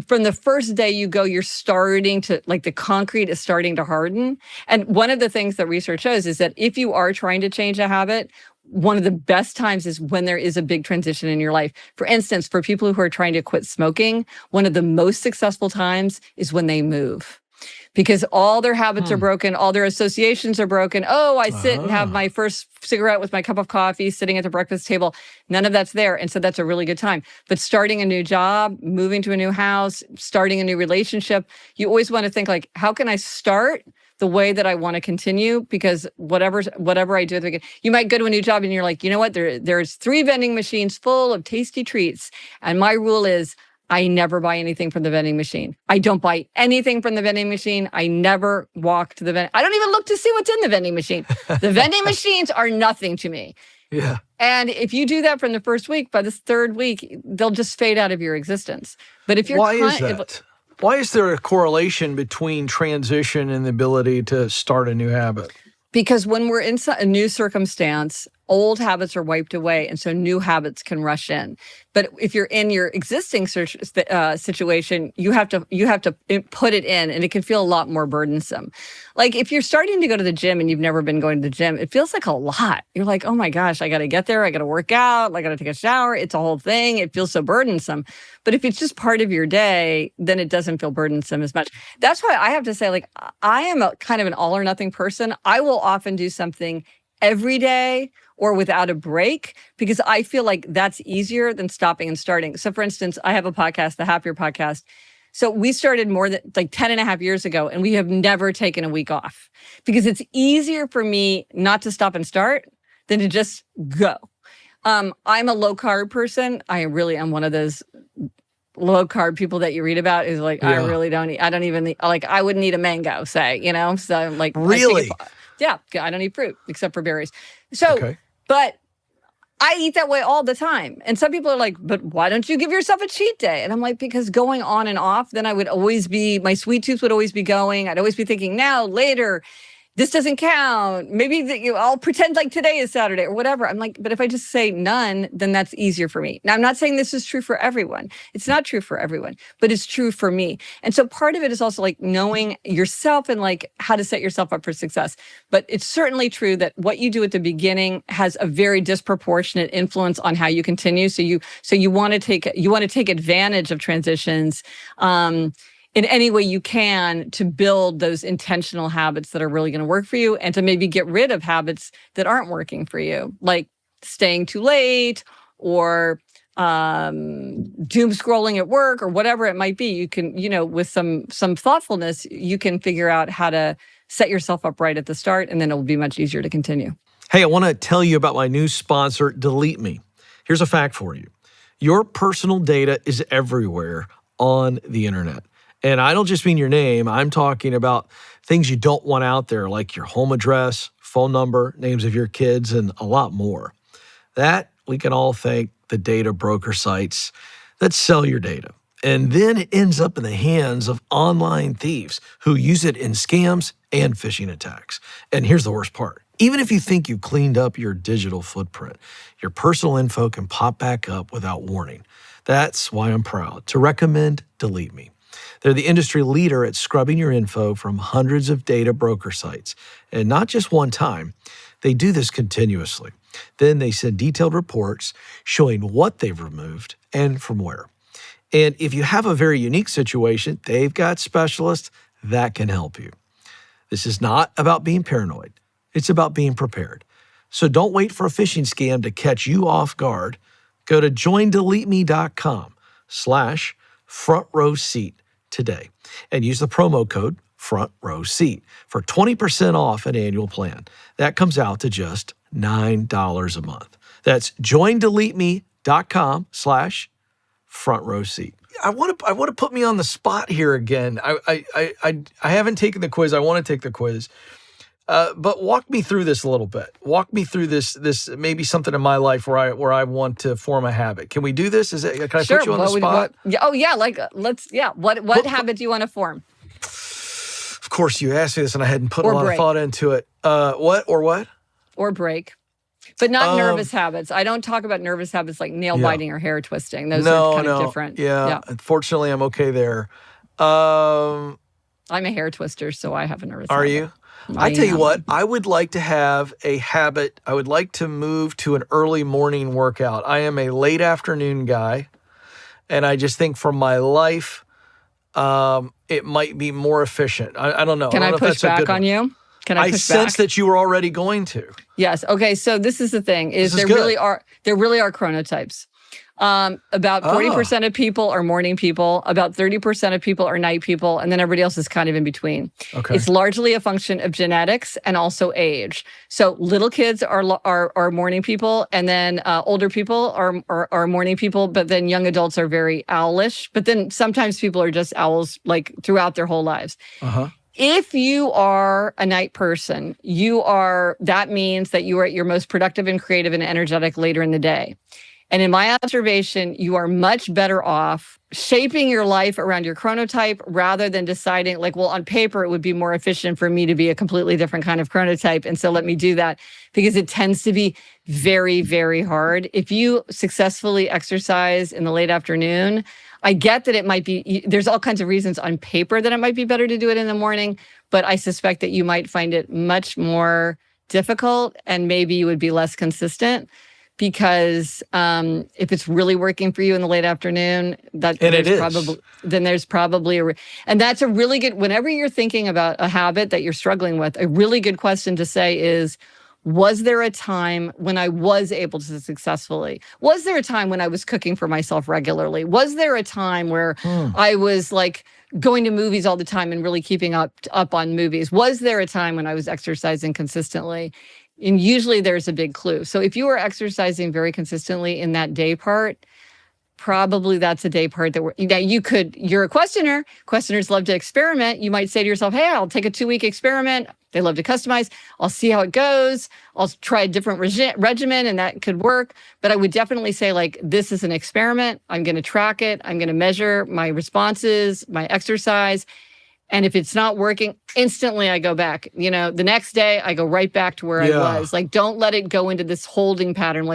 from the first day you go, you're starting to, like the concrete is starting to harden. And one of the things that research shows is that if you are trying to change a habit, one of the best times is when there is a big transition in your life. For instance, for people who are trying to quit smoking, one of the most successful times is when they move. Because all their habits are broken, all their associations are broken. Oh, I sit and have my first cigarette with my cup of coffee, sitting at the breakfast table. None of that's there. And so that's a really good time. But starting a new job, moving to a new house, starting a new relationship, you always want to think like, how can I start the way that I want to continue? Because whatever I do at the beginning, you might go to a new job and you're like, you know what? There's 3 vending machines full of tasty treats. And my rule is, I never buy anything from the vending machine. I don't buy anything from the vending machine. I never walk to the vending. I don't even look to see what's in the vending machine. The vending machines are nothing to me. Yeah. And if you do that from the first week, by this 3rd week, they'll just fade out of your existence. But if you're Why is that? Why is there a correlation between transition and the ability to start a new habit? Because when we're in a new circumstance, old habits are wiped away, and so new habits can rush in. But if you're in your existing situation, you have to put it in, and it can feel a lot more burdensome. Like if you're starting to go to the gym and you've never been going to the gym, it feels like a lot. You're like, oh my gosh, I got to get there. I got to work out. I got to take a shower. It's a whole thing. It feels so burdensome. But if it's just part of your day, then it doesn't feel burdensome as much. That's why I have to say, like, I am a kind of an all or nothing person. I will often do something every day or without a break, because I feel like that's easier than stopping and starting. So for instance, I have a podcast, the Happier Podcast. So we started more than like 10 and a half years ago, and we have never taken a week off because it's easier for me not to stop and start than to just go. I'm a low carb person. I really am one of those low carb people that you read about is like, I really don't eat. I don't even eat, like, I wouldn't eat a mango, say, so like, really? Yeah, I don't eat fruit except for berries. So, but I eat that way all the time. And some people are like, but why don't you give yourself a cheat day? And I'm like, because going on and off, then I would always be, my sweet tooth would always be going. I'd always be thinking now, later, this doesn't count. Maybe I'll pretend like today is Saturday or whatever. I'm like, but if I just say none, then that's easier for me. Now, I'm not saying this is true for everyone. It's not true for everyone, but it's true for me. And so part of it is also like knowing yourself and like how to set yourself up for success. But it's certainly true that what you do at the beginning has a very disproportionate influence on how you continue. So you want to take advantage of transitions, in any way you can to build those intentional habits that are really going to work for you and to maybe get rid of habits that aren't working for you, like staying too late or doom scrolling at work or whatever it might be, you can, with some thoughtfulness, you can figure out how to set yourself up right at the start, and then it will be much easier to continue. Hey, I want to tell you about my new sponsor, Delete Me. Here's a fact for you. Your personal data is everywhere on the internet. And I don't just mean your name. I'm talking about things you don't want out there, like your home address, phone number, names of your kids, and a lot more. That we can all thank the data broker sites that sell your data. And then it ends up in the hands of online thieves who use it in scams and phishing attacks. And here's the worst part. Even if you think you cleaned up your digital footprint, your personal info can pop back up without warning. That's why I'm proud to recommend Delete Me. They're the industry leader at scrubbing your info from hundreds of data broker sites. And not just one time, they do this continuously. Then they send detailed reports showing what they've removed and from where. And if you have a very unique situation, they've got specialists that can help you. This is not about being paranoid. It's about being prepared. So don't wait for a phishing scam to catch you off guard. Go to joindeleteme.com/frontrowseat today and use the promo code FRONTROWSEAT for 20% off an annual plan. That comes out to just $9 a month. That's joindeleteme.com/frontrowseat. I want to put me on the spot here again. I haven't taken the quiz. I want to take the quiz. But walk me through this a little bit. Walk me through this maybe something in my life where I want to form a habit. Can we do this? Can I Sure. put you on the spot? What habit do you want to form? Of course, you asked me this, and I hadn't put a lot of thought into it. What? Or break. But not nervous habits. I don't talk about nervous habits like nail biting or hair twisting. Those are kind of different. Yeah. Unfortunately, I'm okay there. I'm a hair twister, so I have a nervous Are habit. you? I tell you what, I would like to have a habit. I would like to move to an early morning workout. I am a late afternoon guy, and I just think for my life, it might be more efficient. I don't know. Can I push back on you? Can I push back? I sense that you were already going to. Yes. Okay. So this is the thing: there really are chronotypes. About 40% of people are morning people, about 30% of people are night people, and then everybody else is kind of in between. Okay. It's largely a function of genetics and also age. So little kids are morning people, and then older people are morning people, but then young adults are very owlish. But then sometimes people are just owls like throughout their whole lives. Uh-huh. If you are a night person, that means that you are at your most productive and creative and energetic later in the day. And in my observation, you are much better off shaping your life around your chronotype rather than deciding on paper, it would be more efficient for me to be a completely different kind of chronotype. And so let me do that, because it tends to be very, very hard. If you successfully exercise in the late afternoon, I get that it might be, there's all kinds of reasons on paper that it might be better to do it in the morning, but I suspect that you might find it much more difficult and maybe you would be less consistent. Because if it's really working for you in the late afternoon, then there's probably and that's a really good, whenever you're thinking about a habit that you're struggling with, a really good question to say is, was there a time when I was able to successfully? Was there a time when I was cooking for myself regularly? Was there a time where I was going to movies all the time and really keeping up on movies? Was there a time when I was exercising consistently? And usually there's a big clue. So if you are exercising very consistently in that day part, probably that's a day part you're a questioner. Questioners love to experiment. You might say to yourself, hey, I'll take a 2-week experiment. They love to customize. I'll see how it goes. I'll try a different regimen and that could work. But I would definitely say this is an experiment. I'm going to track it. I'm going to measure my responses, my exercise. And if it's not working, instantly I go back. The next day I go right back to where I was. Don't let it go into this holding pattern.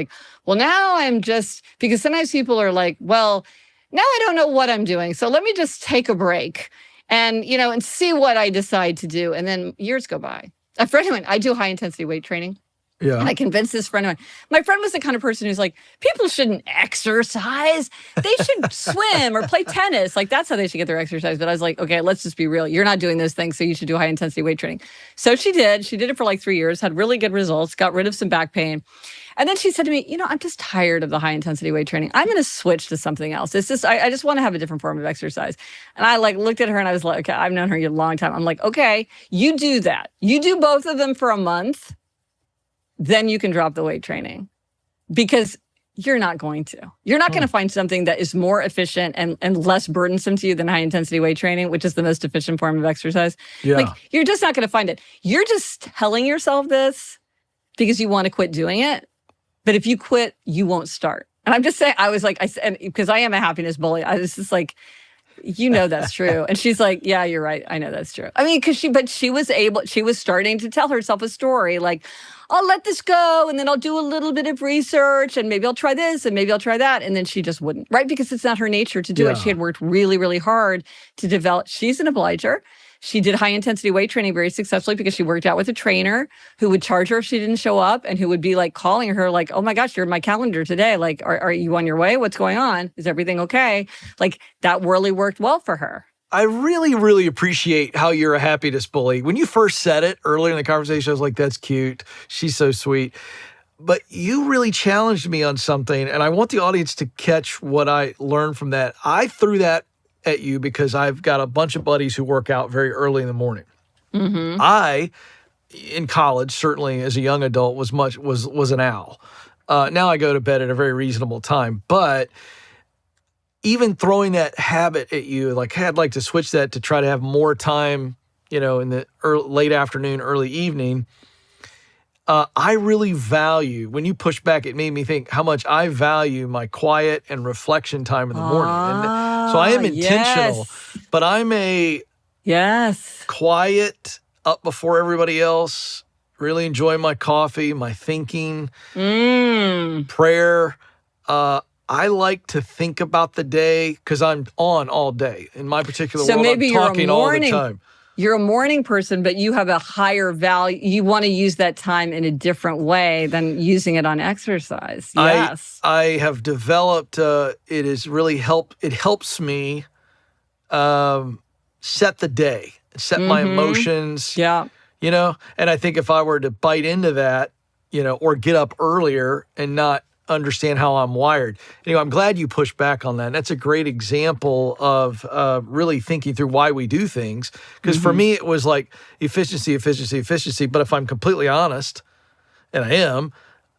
Now I'm just, because sometimes people are well, now I don't know what I'm doing. So let me just take a break and, and see what I decide to do. And then years go by. A friend of mine, I do high intensity weight training. Yeah. And I convinced this friend of mine. My friend was the kind of person who's like, people shouldn't exercise. They should swim or play tennis. Like, that's how they should get their exercise. But I was like, okay, let's just be real. You're not doing those things, so you should do high intensity weight training. So she did. She did it for like 3 years, had really good results, got rid of some back pain. And then she said to me, I'm just tired of the high intensity weight training. I'm going to switch to something else. It's just, I just want to have a different form of exercise. And I like looked at her and I was like, okay, I've known her a long time. I'm like, okay, you do that. You do both of them for a month. Then you can drop the weight training, because you're not going to. You're not going to find something that is more efficient and less burdensome to you than high intensity weight training, which is the most efficient form of exercise. Yeah. Like, you're just not going to find it. You're just telling yourself this because you want to quit doing it. But if you quit, you won't start. And I'm just saying, I was like, I said, because I am a happiness bully. I was just like, that's true. And she's like, yeah, you're right. I know that's true. I mean, she was starting to tell herself a story like, I'll let this go, and then I'll do a little bit of research, and maybe I'll try this, and maybe I'll try that. And then she just wouldn't, right? Because it's not her nature to do it. She had worked really, really hard to develop. She's an obliger. She did high intensity weight training very successfully because she worked out with a trainer who would charge her if she didn't show up, and who would be like calling her like, oh my gosh, you're in my calendar today. Like, are you on your way? What's going on? Is everything okay? Like, that really worked well for her. I really, really appreciate how you're a happiness bully. When you first said it earlier in the conversation, I was like, that's cute. She's so sweet. But you really challenged me on something, and I want the audience to catch what I learned from that. I threw that at you because I've got a bunch of buddies who work out very early in the morning. Mm-hmm. I, in college, certainly as a young adult, was an owl. Now I go to bed at a very reasonable time, but even throwing that habit at you, like, hey, I'd like to switch that to try to have more time, in the late afternoon, early evening. I really value, when you push back, it made me think how much I value my quiet and reflection time in the morning. And so I am intentional, but I'm a quiet, up before everybody else, really enjoy my coffee, my thinking, prayer. I like to think about the day because I'm on all day. In my particular world, I'm talking all the time. You're a morning person, but you have a higher value. You want to use that time in a different way than using it on exercise. Yes. I have developed, it helps me set the day, set my emotions. Yeah. And I think if I were to bite into that, or get up earlier and not understand how I'm wired. Anyway, I'm glad you pushed back on that. And that's a great example of really thinking through why we do things. Because for me, it was like efficiency. But if I'm completely honest, and I am,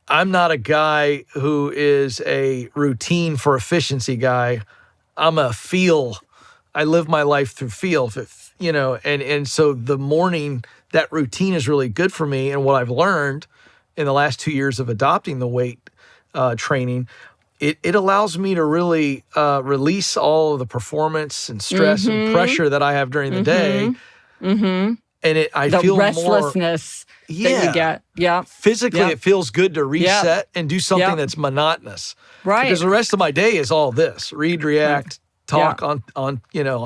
I'm not a guy who is a routine for efficiency guy. I'm a feel. I live my life through feel, and so the morning, that routine is really good for me. And what I've learned in the last 2 years of adopting the weight training, it allows me to really release all of the performance and stress and pressure that I have during the day. And I feel more restlessness that you get. Yeah. Physically, it feels good to reset and do something that's monotonous. Right. Because the rest of my day is all this: read, react, talk on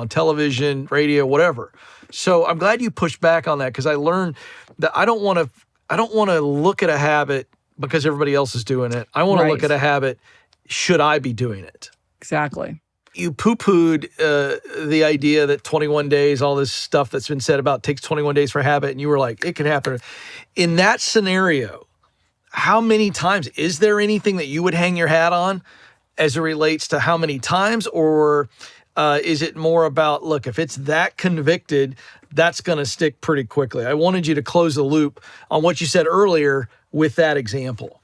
television, radio, whatever. So I'm glad you pushed back on that, because I learned that I don't want to look at a habit because everybody else is doing it. I want to look at a habit, should I be doing it? Exactly. You poo-pooed the idea that 21 days, all this stuff that's been said about takes 21 days for a habit, and you were like, it can happen. In that scenario, how many times, is there anything that you would hang your hat on as it relates to how many times, or is it more about, look, if it's that convicted, that's going to stick pretty quickly? I wanted you to close the loop on what you said earlier with that example.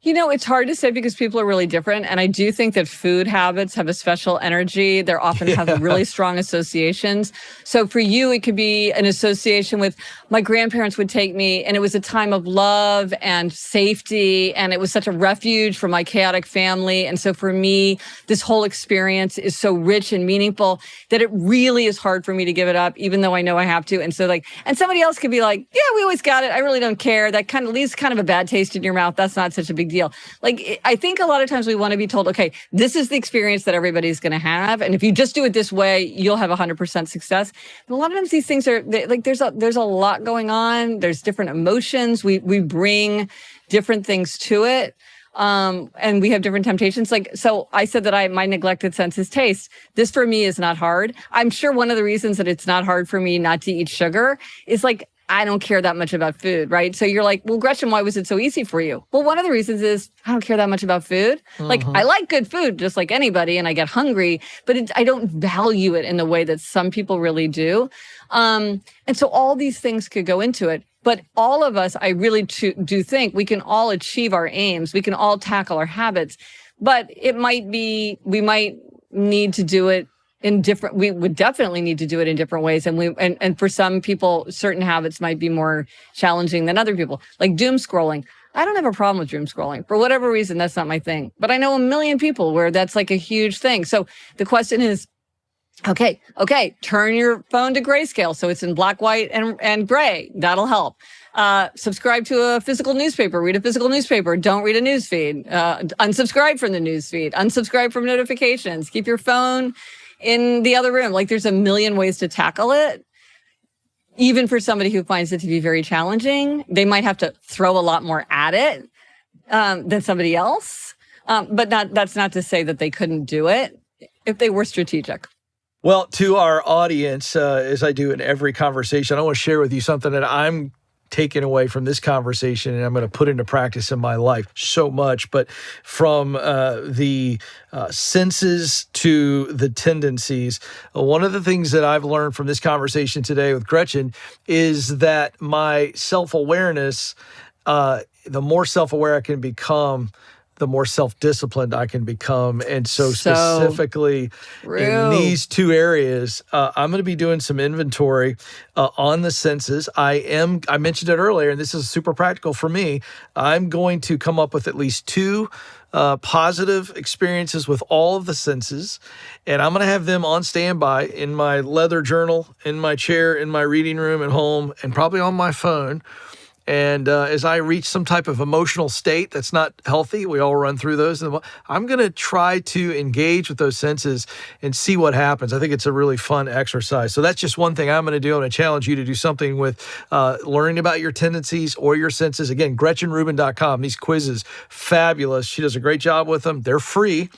It's hard to say because people are really different. And I do think that food habits have a special energy. They often have really strong associations. So for you, it could be an association with, my grandparents would take me, and it was a time of love and safety, and it was such a refuge for my chaotic family. And so for me, this whole experience is so rich and meaningful that it really is hard for me to give it up, even though I know I have to. And so and somebody else could be like, yeah, we always got it. I really don't care. That kind of leaves kind of a bad taste in your mouth. That's not such a big deal. deal. Like, I think a lot of times we want to be told, okay, this is the experience that everybody's going to have. And if you just do it this way, you'll have 100% success. But a lot of times these things are like, there's a lot going on. There's different emotions. We bring different things to it. And we have different temptations. Like, so I said that my neglected sense is taste. This for me is not hard. I'm sure one of the reasons that it's not hard for me not to eat sugar is like, I don't care that much about food, right? So you're like, well, Gretchen, why was it so easy for you? Well, one of the reasons is I don't care that much about food. Like, I like good food just like anybody, and I get hungry, but I don't value it in the way that some people really do. And so all these things could go into it. But all of us, I really do think we can all achieve our aims. We can all tackle our habits, but it might be, we might need to do it we would definitely need to do it in different ways. And for some people, certain habits might be more challenging than other people, like doom scrolling. I don't have a problem with doom scrolling. For whatever reason, that's not my thing. But I know a million people where that's like a huge thing. So the question is, okay, turn your phone to grayscale so it's in black, white, and gray. That'll help. Subscribe to a physical newspaper, read a physical newspaper, don't read a news feed. Unsubscribe from the news feed, unsubscribe from notifications, keep your phone in the other room. Like, there's a million ways to tackle it. Even for somebody who finds it to be very challenging, they might have to throw a lot more at it than somebody else. But that's not to say that they couldn't do it if they were strategic. Well, to our audience, as I do in every conversation, I want to share with you something that I'm taking away from this conversation, and I'm going to put into practice in my life so much. But from the senses to the tendencies, one of the things that I've learned from this conversation today with Gretchen is that my self-awareness, the more self-aware I can become, the more self-disciplined I can become. And so specifically in these two areas, I'm going to be doing some inventory on the senses. I mentioned it earlier, and this is super practical for me. I'm going to come up with at least two positive experiences with all of the senses, and I'm going to have them on standby in my leather journal, in my chair, in my reading room at home, and probably on my phone. And as I reach some type of emotional state that's not healthy, we all run through those, I'm going to try to engage with those senses and see what happens. I think it's a really fun exercise. So that's just one thing I'm going to do. I'm going to challenge you to do something with learning about your tendencies or your senses. Again, GretchenRubin.com. These quizzes, fabulous. She does a great job with them. They're free.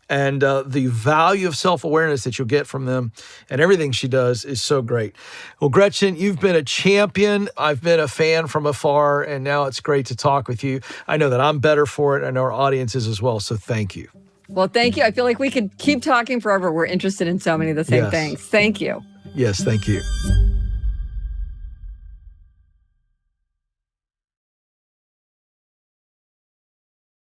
And the value of self-awareness that you'll get from them and everything she does is so great. Well, Gretchen, you've been a champion. I've been a fan from afar, and now it's great to talk with you. I know that I'm better for it, and our audience is as well, so thank you. Well, thank you. I feel like we could keep talking forever. We're interested in so many of the same things. Thank you. Yes, thank you.